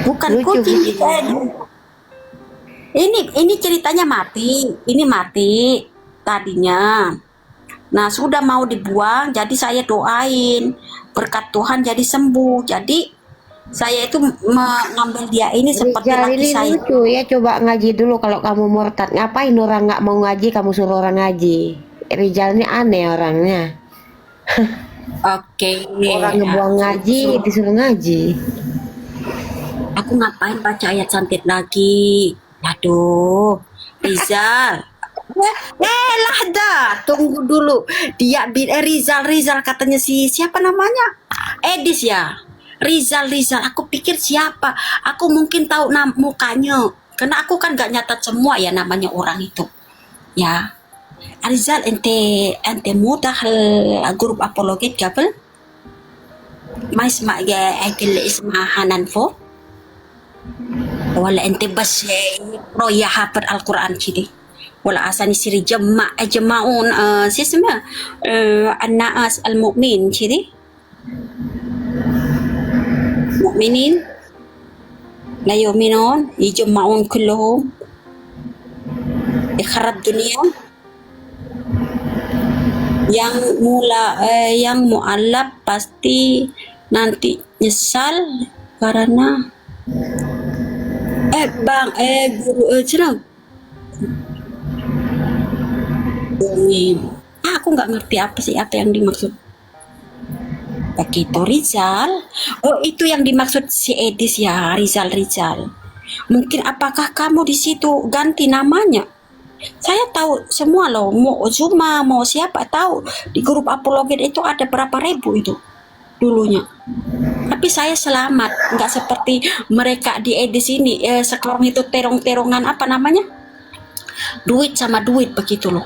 Bukan Lucu kucing gitu. ini ceritanya mati. Ini mati tadinya. Nah, sudah mau dibuang, jadi saya doain berkat Tuhan jadi sembuh. Jadi saya itu mengambil dia ini seperti Rizal laki ini saya. lucu ya, coba ngaji dulu kalau kamu murtad. Ngapain orang nggak mau ngaji, kamu suruh orang ngaji. Rizal ini aneh orangnya. Oke. Orang ngebuang ngaji, disuruh ngaji. Aku ngapain baca ayat santet lagi? Aduh, Rizal. Lah dah, tunggu dulu. Dia Rizal katanya siapa namanya? Edis ya. Rizal. Aku pikir siapa? Aku mungkin tahu mukanya. Karena aku kan gak nyatat semua ya namanya orang itu. Ya. Rizal ente mudah grup apologet gabel? ما اسمع اسمها حنان فوق ولا انت بس رؤيا حافظ القرآن كده ولا عشان يصير يجمعون شو اسمه الناس المؤمن كده مؤمنين لا يؤمنون يجمعون كلهم يخرب dunia yang mualaf pasti nanti nyesal karena guru aku nggak ngerti apa yang dimaksud begitu Rizal. Oh, itu yang dimaksud si Edis ya, Rizal. Mungkin apakah kamu di situ ganti namanya? Saya tahu semua loh, mau Zuma, mau siapa tahu di grup apologet itu ada berapa ribu itu dulunya. Tapi saya selamat, nggak seperti mereka di Edis ini. Sekarang itu terong-terongan apa namanya? Duit sama duit begitu loh.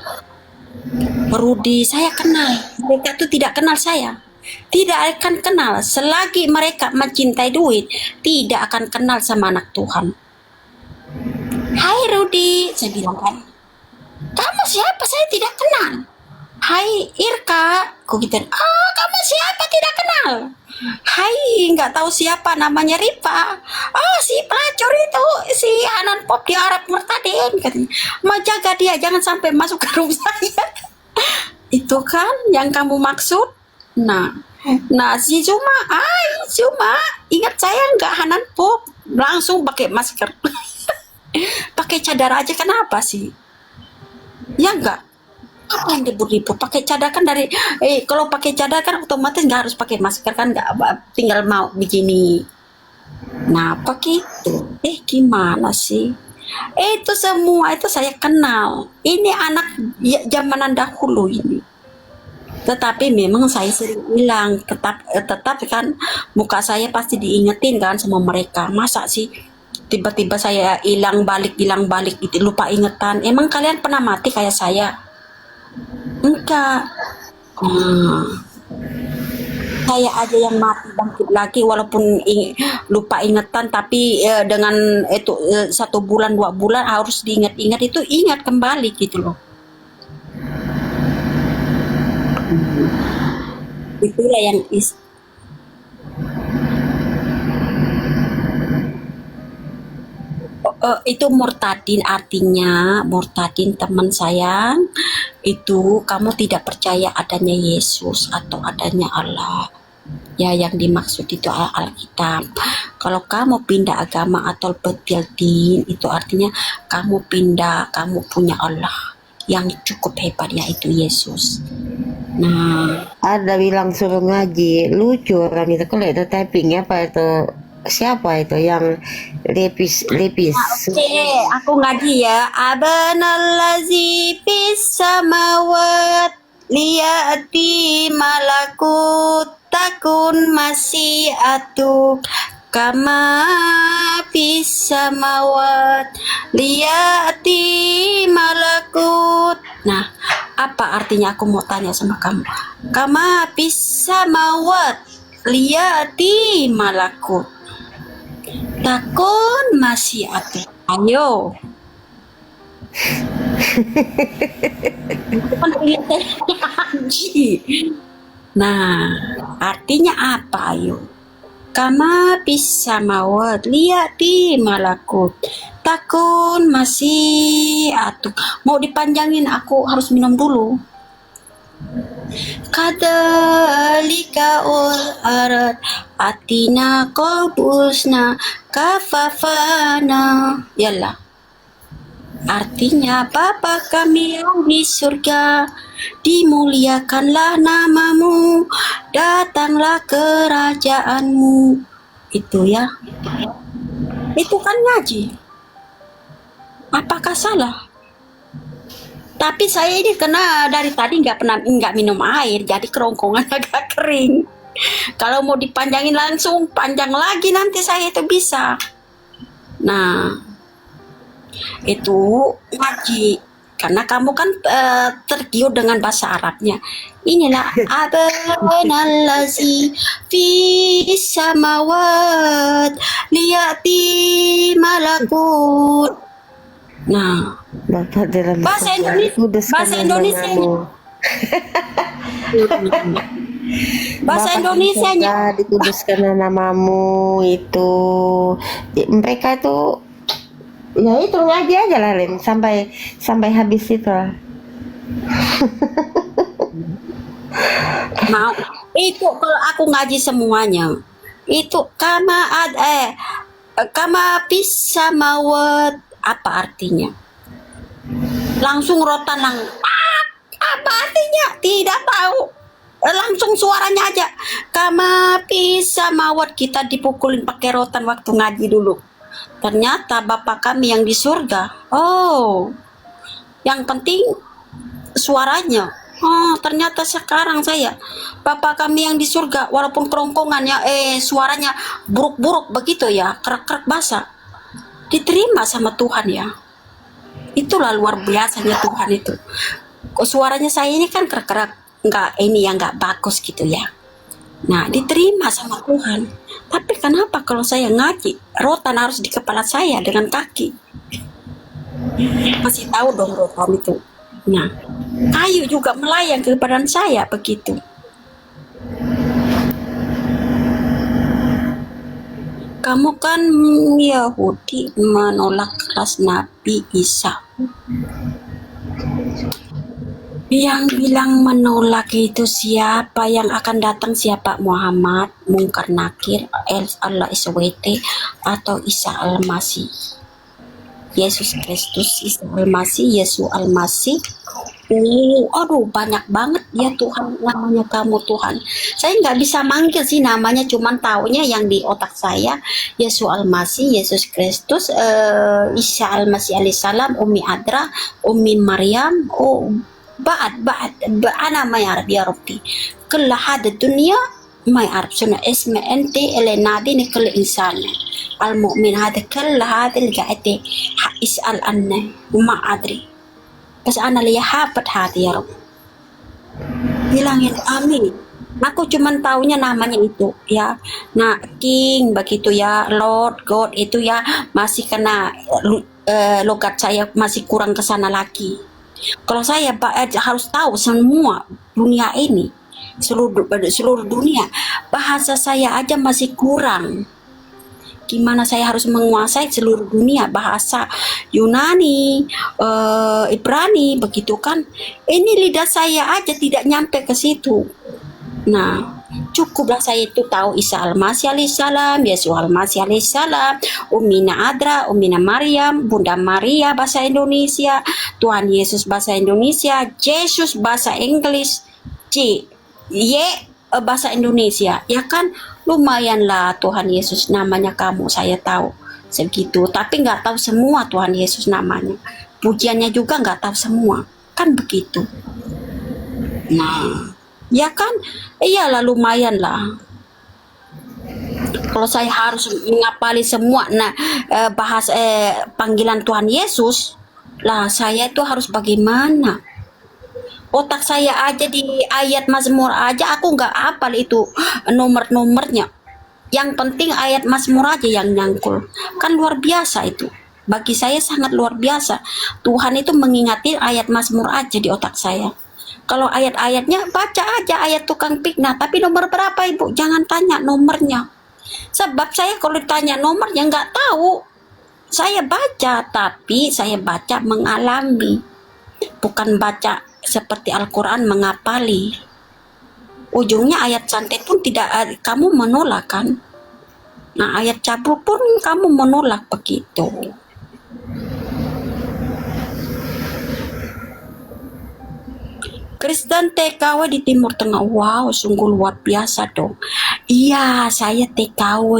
Rudi saya kenal, mereka tuh tidak kenal saya. Tidak akan kenal selagi mereka mencintai duit, tidak akan kenal sama anak Tuhan. Hai Rudi, saya bilang kan. Kamu siapa? Saya tidak kenal. Hai Irka, aku gitu. Kamu siapa? Tidak kenal. Hai, nggak tahu siapa namanya Ripa. Si pelacur itu, si Hanan Pop di Arab Murtadin katanya. Mau jaga dia, jangan sampai masuk ke rumah saya. Itu kan yang kamu maksud. Nah si Zuma, ingat saya nggak Hanan Pop, langsung pakai masker, pakai cadar aja. Kenapa sih? Ya enggak. Apa yang ribut-ribut? Pakai cadar kan dari kalau pakai cadar kan otomatis nggak harus pakai masker kan, nggak tinggal mau begini. Nah, apa gitu? Gimana sih? Itu semua itu saya kenal. Ini anak zamanan dahulu ini. Tetapi memang saya sering hilang, tetap kan muka saya pasti diingetin kan sama mereka. Masa sih tiba-tiba saya hilang balik gitu, lupa ingetan. Emang kalian pernah mati kayak saya? Enggak. Saya aja yang mati bangkit lagi walaupun lupa ingatan, tapi dengan itu 1 bulan 2 bulan harus diingat-ingat, itu ingat kembali gitu loh. Itulah yang itu murtadin, artinya murtadin teman sayang, itu kamu tidak percaya adanya Yesus atau adanya Allah. Ya, yang dimaksud itu Alkitab. Kalau kamu pindah agama atau betil din, itu artinya kamu pindah, kamu punya Allah yang cukup hebat, yaitu Yesus. Nah, Ada bilang suruh ngaji, lucu orang itu. Kalau itu typing apa itu, siapa itu yang lepis oke, aku ngaji ya. Abanallazi fis samawat liyati malakut takun masyiatu kama fis samawat liyati malakut. Nah, apa artinya, aku mau tanya sama kamu. Kama fis samawat liyati malakut takun masih ada. Ayo. Nah, artinya apa? Ayo. Kama bisa mawat liati malakut takun masih atuh. Mau dipanjangin, aku harus minum dulu. Kadalika ul arat atina kobusna kafafana. Yalah, artinya Bapa kami yang di surga, dimuliakanlah namamu, datanglah kerajaanmu. Itu ya, itu kan ngaji. Apakah salah? Tapi saya ini kena dari tadi nggak minum air, jadi kerongkongan agak kering. Kalau mau dipanjangin langsung panjang lagi nanti saya itu bisa. Nah, itu ngaji karena kamu kan tergiur dengan bahasa Arabnya. Inilah abanallazi fis samawat liyati malakut. Nah, Bapak dalam bahasa Indonesia, kuduskan bahasa Indonesianya, bahasa Bapak Indonesianya. dikuduskan namamu itu. Mereka itu ya itu ngaji aja lah Lin, sampai habis itu lah. Mau itu kalau aku ngaji semuanya itu kama bisa mawat, apa artinya? Langsung rotan apa artinya? Tidak tahu. Langsung suaranya aja. Kama bisa mawat, kita dipukulin pakai rotan waktu ngaji dulu. Ternyata Bapak kami yang di surga. Oh, yang penting suaranya. Oh, ternyata sekarang saya Bapak kami yang di surga, walaupun kerongkongannya suaranya buruk-buruk begitu ya, kerak-kerak basah, diterima sama Tuhan ya. Itulah luar biasanya Tuhan itu. Suaranya saya ini kan kerak-kerak, nggak bagus gitu ya. Nah, diterima sama Tuhan. Tapi kenapa kalau saya ngaji, rotan harus di kepala saya dengan kaki? Masih tahu dong rotan itu. Nah, kayu juga melayang ke badan saya begitu. Kamu kan Yahudi menolak keras Nabi Isa. Yang bilang menolak itu siapa? Yang akan datang siapa? Muhammad, Mungkar Nakir, Allah SWT, atau Isa Al-Masih? Yesus Kristus, Isa Al-Masih, Yesus Al-Masih, Oh, aduh banyak banget ya Tuhan, namanya kamu Tuhan. Saya nggak bisa manggil sih namanya, cuman taunya yang di otak saya Yesus Almasih, Yesus Kristus, Isa Almasih alaihissalam, Umi Adra, Umi Maryam. Oh, أنا ما يعرف يا ربي كل هذا الدنيا ما يعرف شنو اسم أنت اللي ناديني كل إنسان المؤمن هذا كل هذا اللي قاعد يسأل عنه وما أدري بس أنا اللي حابت hati ya Rob, bilangin amin. Aku cuman taunya namanya itu ya. Nah, King begitu ya, Lord, God itu ya masih kena logat saya masih kurang ke sana lagi. Kalau saya harus tahu semua dunia ini, seluruh dunia, bahasa saya aja masih kurang. Gimana saya harus menguasai seluruh dunia, bahasa Yunani, Ibrani, begitu kan? Ini lidah saya aja tidak nyampe ke situ. Nah, cukuplah saya itu tahu Isa Almasih alaihissalam, Yesus Almasih alaihissalam, Ummina Adra, Ummina Maryam, Bunda Maria bahasa Indonesia, Tuhan Yesus bahasa Indonesia, Yesus bahasa Inggris, bahasa Indonesia, ya kan? Lumayanlah Tuhan Yesus namanya kamu saya tahu segitu, tapi nggak tahu semua Tuhan Yesus namanya. Pujiannya juga nggak tahu semua, kan begitu. Nah, ya kan, iyalah lumayan lah. Kalau saya harus ngapali semua, nah bahas panggilan Tuhan Yesus, lah saya itu harus bagaimana? Otak saya aja di ayat Mazmur aja aku nggak hafal itu nomor-nomornya. Yang penting ayat Mazmur aja yang nyangkul, kan luar biasa itu. Bagi saya sangat luar biasa. Tuhan itu mengingatkan ayat Mazmur aja di otak saya. Kalau ayat-ayatnya baca aja ayat tukang fitnah, tapi nomor berapa Ibu? Jangan tanya nomornya. Sebab saya kalau ditanya nomornya nggak tahu. Saya baca, tapi saya baca mengalami. Bukan baca seperti Al-Quran mengapali. Ujungnya ayat santet pun tidak kamu menolak kan? Nah, ayat cabul pun kamu menolak begitu. Kristen TKW di Timur Tengah. Wow, sungguh luar biasa dong. Iya, saya TKW.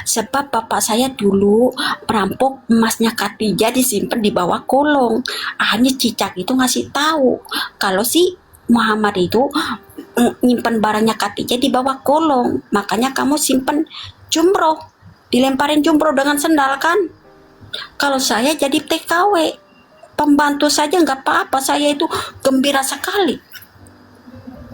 Sebab bapak saya dulu perampok emasnya Khadijah disimpan di bawah kolong. Akhirnya cicak itu ngasih tahu kalau si Muhammad itu nyimpan barangnya Khadijah di bawah kolong. Makanya kamu simpan jumroh. Dilemparin jumroh dengan sendal kan? Kalau saya jadi TKW, pembantu saja nggak apa-apa, saya itu gembira sekali,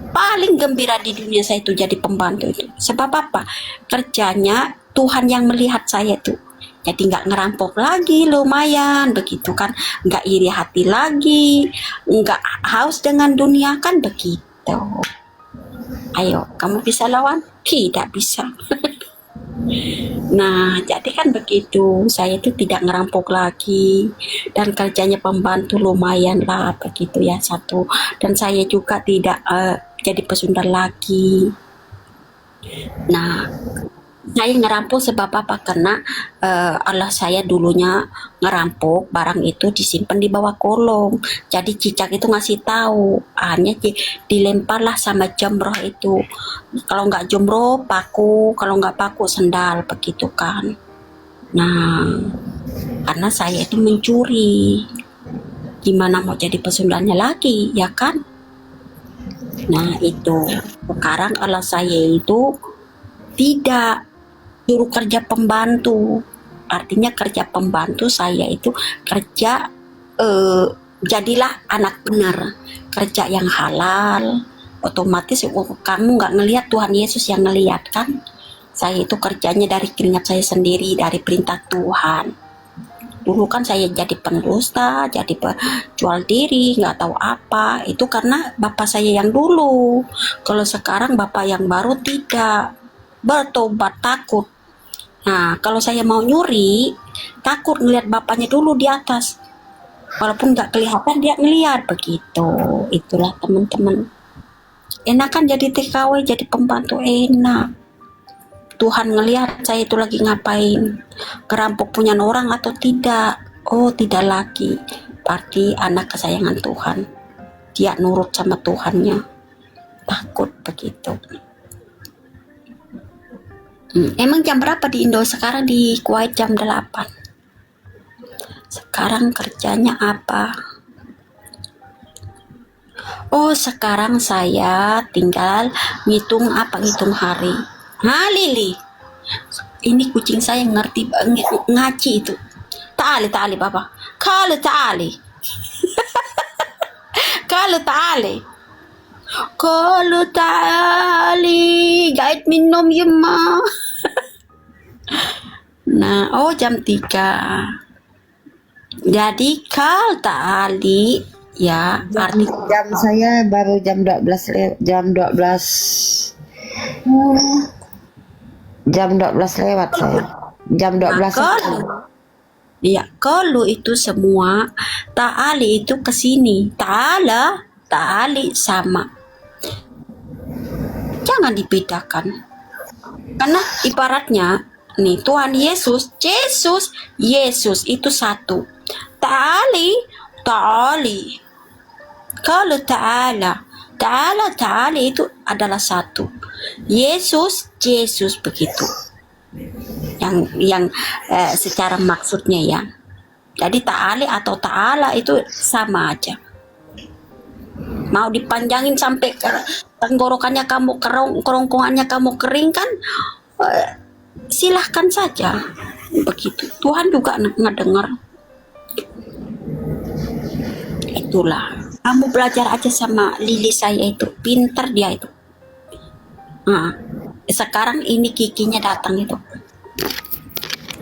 paling gembira di dunia saya itu jadi pembantu itu. Sebab apa? Kerjanya Tuhan yang melihat saya tuh, jadi nggak ngerampok lagi, lumayan begitu kan, nggak iri hati lagi, nggak haus dengan dunia kan begitu. Ayo, kamu bisa lawan? Tidak bisa. Nah, jadi kan begitu, saya itu tidak ngerampok lagi dan kerjanya pembantu lumayan lah begitu ya satu. Dan saya juga tidak jadi pesundar lagi. Nah, saya ngerampok sebab apa? Karena Allah saya dulunya ngerampok barang itu disimpan di bawah kolong. Jadi cicak itu ngasih tahu, hanya dilemparlah sama jumroh itu. Kalau nggak jumroh paku, kalau nggak paku sendal begitu kan. Nah, karena saya itu mencuri, gimana mau jadi pesundarnya lagi, ya kan? Nah itu sekarang Allah saya itu tidak suruh kerja pembantu, artinya kerja pembantu saya itu kerja jadilah anak benar, kerja yang halal. Otomatis kamu nggak ngelihat, Tuhan Yesus yang ngelihat kan. Saya itu kerjanya dari keringat saya sendiri, dari perintah Tuhan. Dulu kan saya jadi pendusta, jadi jual diri, nggak tahu apa. Itu karena bapak saya yang dulu. Kalau sekarang bapak yang baru tidak, bertobat, takut. Nah, kalau saya mau nyuri, takut ngelihat bapaknya dulu di atas. Walaupun nggak kelihatan, dia ngelihat begitu. Itulah teman-teman. Enak kan jadi TKW, jadi pembantu enak. Tuhan ngelihat saya itu lagi ngapain, ngerampok punya orang atau tidak. Oh, tidak lagi. Berarti anak kesayangan Tuhan. dia nurut sama Tuhannya. Takut begitu. Emang jam berapa di Indo? Sekarang di Kuwait jam 8. Sekarang kerjanya apa? Oh, sekarang saya tinggal ngitung hari. Lili. Ini kucing saya ngerti ngaci itu. Ta'ali Papa. Kalau ta'ali. Kalau ta'ali. Gait minum ya, Ma. Nah, jam 3. Jadi kalau ta'ali ya arti Jam saya baru jam 12 jam 12 lewat saya. Jam 12. Kalau itu semua ta'ali itu ke sini. Ta'ali sama. Jangan dibedakan. Karena ibaratnya nih Tuhan Yesus itu satu. Ta'ali. Kalau ta'ala itu adalah satu. Yesus begitu. Yang secara maksudnya ya. Jadi ta'ali atau ta'ala itu sama aja. Mau dipanjangin sampai tenggorokannya kamu kerongkongannya kamu kering kan, silahkan saja. Begitu. Tuhan juga ngedengar. Itulah. Kamu belajar aja sama Lili saya itu. Pinter dia itu. Nah, sekarang ini Kikinya datang itu.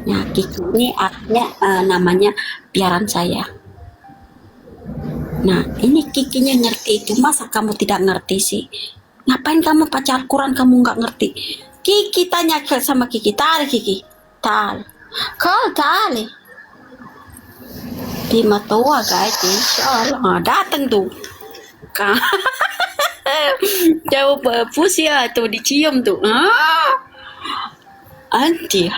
Nah, Kiki ini artinya namanya piaran saya. Nah, ini Kikinya ngerti itu. Masa kamu tidak ngerti sih? Ngapain kamu baca Al-Quran kamu nggak ngerti? Kiki tanya sama Kiki. Tal Kiki. Tal. Kau tali. Di Matoa guys, insyaallah datang tuh. Jauh ya tuh dicium tuh. Anti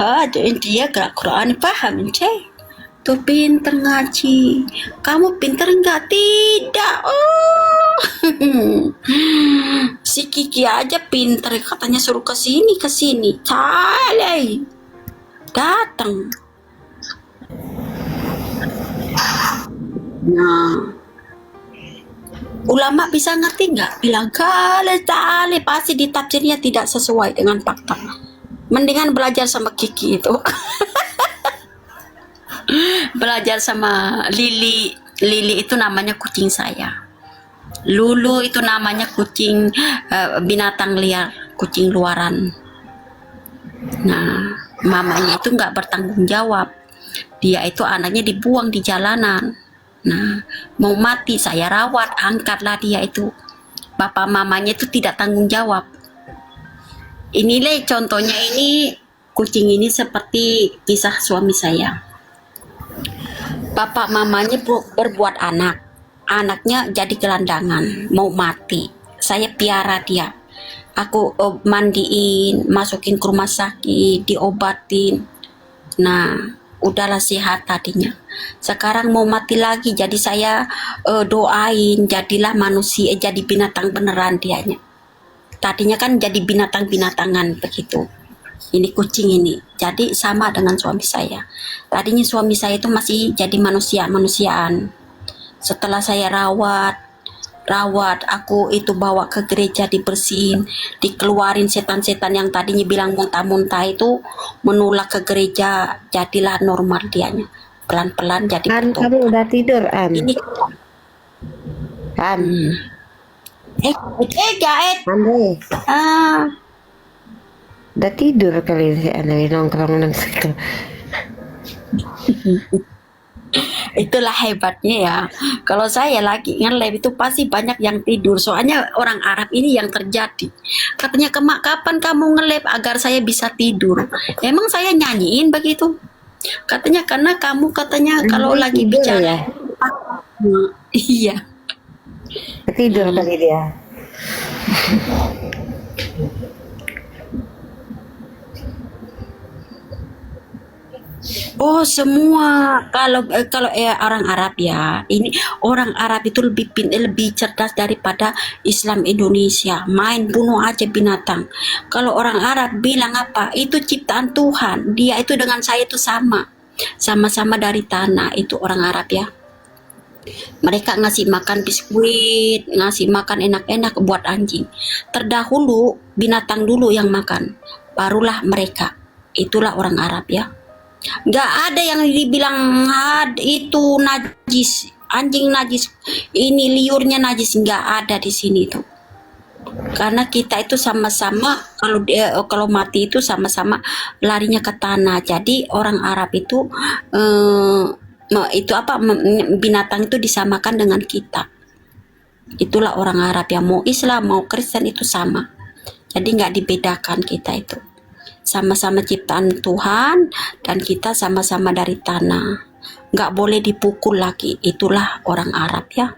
dia gerak Quran paham cek. Tuh pinter ngaji. Kamu pinter enggak? Tidak. Si Kiki aja pinter, katanya suruh ke sini. Cale. Datang. Nah, ulama bisa ngerti nggak? Bilang kalau ta'ala pasti ditafsirnya tidak sesuai dengan fakta. Mendingan belajar sama Kiki itu. Belajar sama Lili. Lili itu namanya kucing saya. Lulu itu namanya kucing binatang liar, kucing luaran. Nah, mamanya itu nggak bertanggung jawab. Dia itu anaknya dibuang di jalanan. Nah, mau mati saya rawat, angkatlah dia itu. Bapak mamanya itu tidak tanggung jawab. Inilah contohnya, ini kucing ini seperti kisah suami saya. Bapak mamanya berbuat anak. Anaknya jadi gelandangan, mau mati. Saya piara dia. Aku mandiin, masukin ke rumah sakit, diobatin. Nah, udahlah sehat tadinya. Sekarang mau mati lagi, jadi saya doain jadilah manusia, jadi binatang beneran dianya. Tadinya kan jadi binatang-binatangan begitu. Ini kucing ini, jadi sama dengan suami saya. Tadinya suami saya itu masih jadi manusiaan. Setelah saya rawat, aku itu bawa ke gereja, dibersihin, dikeluarin setan-setan yang tadinya bilang muntah-muntah itu menolak ke gereja, jadilah normal dianya. Pelan-pelan jadi An, betul. kamu udah tidur, An? Ini An. Gaet. Andre, Ah, udah tidur kali si Andre nongkrong dan situ. itulah hebatnya ya. Kalau saya lagi nge-live itu pasti banyak yang tidur. Soalnya orang Arab ini yang terjadi. Katanya, "Kemak, kapan kamu nge-live agar saya bisa tidur?" Emang saya nyanyiin begitu? Katanya karena kamu katanya kalau Andre lagi tidur bicara ya? iya. Tidur kali dia. Oh, semua. Kalau orang Arab ya, ini orang Arab itu lebih cerdas daripada Islam Indonesia. Main bunuh aja binatang. Kalau orang Arab bilang apa? Itu ciptaan Tuhan. Dia itu dengan saya itu sama. Sama-sama dari tanah, itu orang Arab ya. Mereka ngasih makan biskuit, ngasih makan enak-enak buat anjing. Terdahulu binatang dulu yang makan, barulah mereka. Itulah orang Arab ya. Nggak ada yang dibilang itu najis, anjing najis, ini liurnya najis, nggak ada di sini tuh. Karena kita itu sama-sama, kalau mati itu sama-sama larinya ke tanah. Jadi orang Arab itu binatang itu disamakan dengan kita. Itulah orang Arab ya, mau Islam mau Kristen itu sama. Jadi nggak dibedakan, kita itu sama-sama ciptaan Tuhan dan kita sama-sama dari tanah. Nggak boleh dipukul lagi. Itulah orang Arab ya.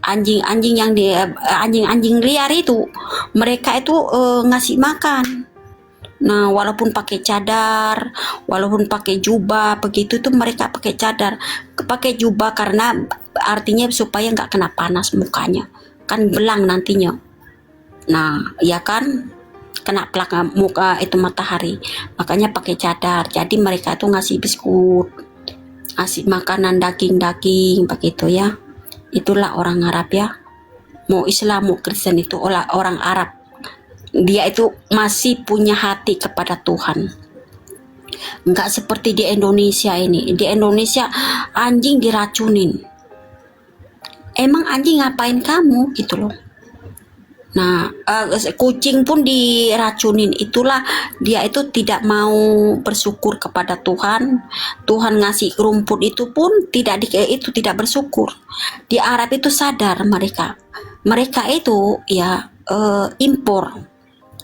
Anjing-anjing yang anjing-anjing liar itu, mereka itu ngasih makan. Nah, walaupun pakai cadar, walaupun pakai jubah, begitu tuh mereka pakai cadar, pakai jubah karena artinya supaya nggak kena panas mukanya, kan belang nantinya. Nah, ya kan, kena plak muka itu matahari, makanya pakai cadar. Jadi mereka tuh ngasih biskut, ngasih makanan daging-daging begitu ya. Itulah orang Arab ya. Mau Islam mau Kristen itu orang Arab. Dia itu masih punya hati kepada Tuhan. Enggak seperti di Indonesia ini. Di Indonesia anjing diracunin. Emang anjing ngapain kamu gitu loh. Nah, kucing pun diracunin. Itulah dia itu tidak mau bersyukur kepada Tuhan. Tuhan ngasih rumput itu pun tidak bersyukur. Di Arab itu sadar mereka. Mereka itu ya impor.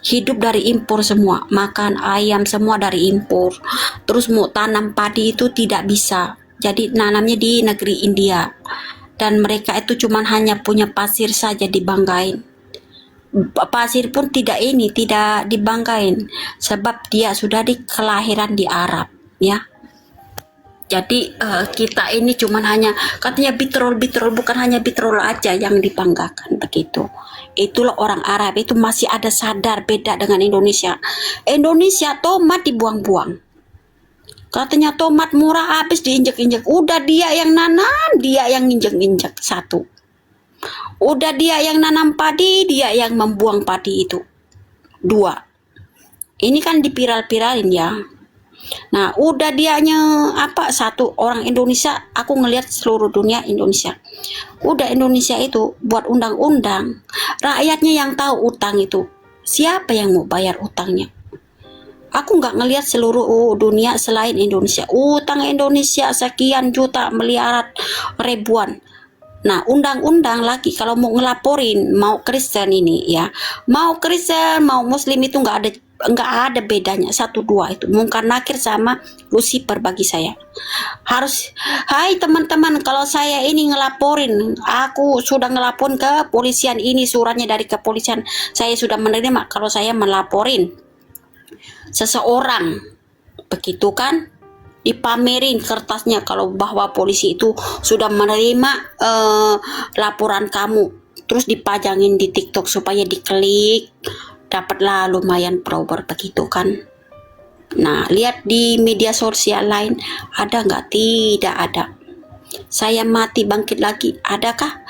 Hidup dari impor semua. Makan ayam semua dari impor. Terus mau tanam padi itu tidak bisa. Jadi nanamnya di negeri India. Dan mereka itu cuman hanya punya pasir saja dibanggain. Pasir pun tidak dibanggain sebab dia sudah kelahiran di Arab ya. Jadi kita ini cuman hanya katanya bitrol bukan hanya bitrol aja yang dibanggakan begitu. Itulah orang Arab itu masih ada sadar beda dengan Indonesia. Indonesia tomat dibuang-buang. Katanya tomat murah habis diinjek-injek. Udah dia yang nanam, dia yang injek-injek satu. Udah dia yang nanam padi, dia yang membuang padi itu. Dua. Ini kan dipiral-piralin ya. Nah, udah dianya satu orang Indonesia, aku ngelihat seluruh dunia Indonesia. Udah Indonesia itu buat undang-undang, rakyatnya yang tahu utang itu. Siapa yang mau bayar utangnya? Aku nggak ngelihat seluruh dunia selain Indonesia. Utang Indonesia sekian juta, miliaran, ribuan. Nah, undang-undang lagi kalau mau ngelaporin mau Kristen ini ya, mau Kristen mau Muslim itu nggak ada bedanya, satu dua itu Mungkar Nakir sama Lucifer bagi saya. Harus, hai teman-teman, kalau saya ini ngelaporin, aku sudah ngelaporin ke polisian, ini suratnya dari kepolisian, saya sudah menerima kalau saya melaporin seseorang begitu kan, dipamerin kertasnya kalau bahwa polisi itu sudah menerima laporan kamu, terus dipajangin di TikTok supaya diklik, dapatlah lumayan follower begitu kan. Nah, lihat di media sosial lain ada nggak? Tidak ada. Saya mati bangkit lagi, adakah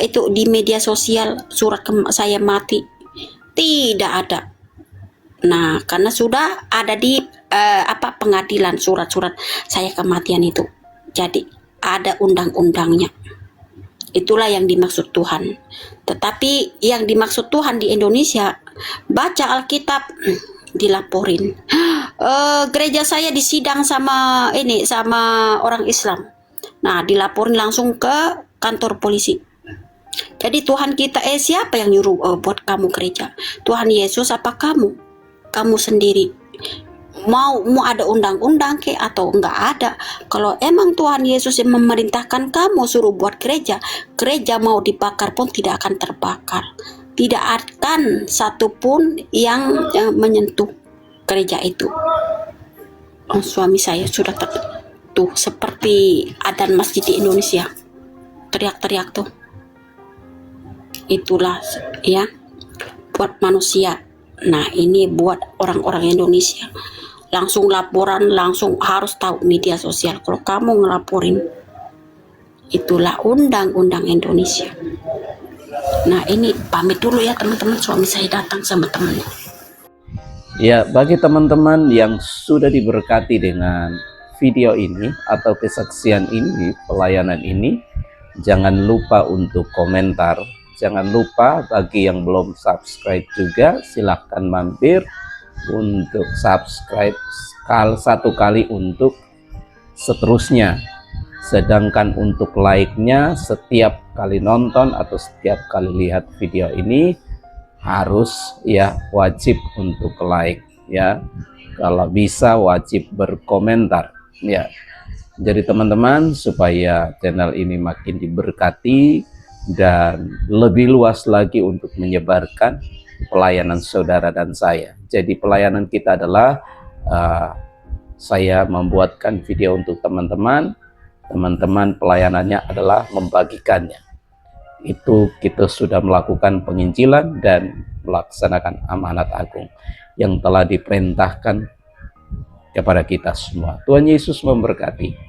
itu di media sosial surat saya mati? Tidak ada. Nah, karena sudah ada di pengadilan surat-surat saya kematian itu. Jadi ada undang-undangnya. Itulah yang dimaksud Tuhan. Tetapi yang dimaksud Tuhan di Indonesia, baca Alkitab dilaporin. Gereja saya disidang sama orang Islam. Nah, dilaporin langsung ke kantor polisi. Jadi Tuhan kita, siapa yang nyuruh buat kamu gereja? Tuhan Yesus apa kamu? Kamu sendiri. Mau ada undang-undang atau enggak ada. Kalau emang Tuhan Yesus yang memerintahkan kamu suruh buat gereja mau dibakar pun tidak akan terbakar. Tidak akan satupun yang menyentuh gereja itu. Suami saya sudah tuh seperti adzan masjid di Indonesia, teriak-teriak tuh. Itulah ya, buat manusia. Nah ini buat orang-orang Indonesia, langsung laporan, langsung harus tahu media sosial kalau kamu ngelaporin. Itulah undang-undang Indonesia. Nah ini pamit dulu ya teman-teman, suami saya datang sama temannya. Ya, bagi teman-teman yang sudah diberkati dengan video ini atau kesaksian ini, pelayanan ini, jangan lupa untuk komentar. Jangan lupa bagi yang belum subscribe juga, silahkan mampir untuk subscribe satu kali untuk seterusnya. Sedangkan untuk like-nya setiap kali nonton atau setiap kali lihat video ini harus ya wajib untuk like ya, kalau bisa wajib berkomentar ya. Jadi teman-teman, supaya channel ini makin diberkati dan lebih luas lagi untuk menyebarkan pelayanan saudara dan saya. Jadi pelayanan kita adalah saya membuatkan video untuk teman-teman, pelayanannya adalah membagikannya. Itu kita sudah melakukan penginjilan dan melaksanakan amanat agung yang telah diperintahkan kepada kita semua. Tuhan Yesus memberkati.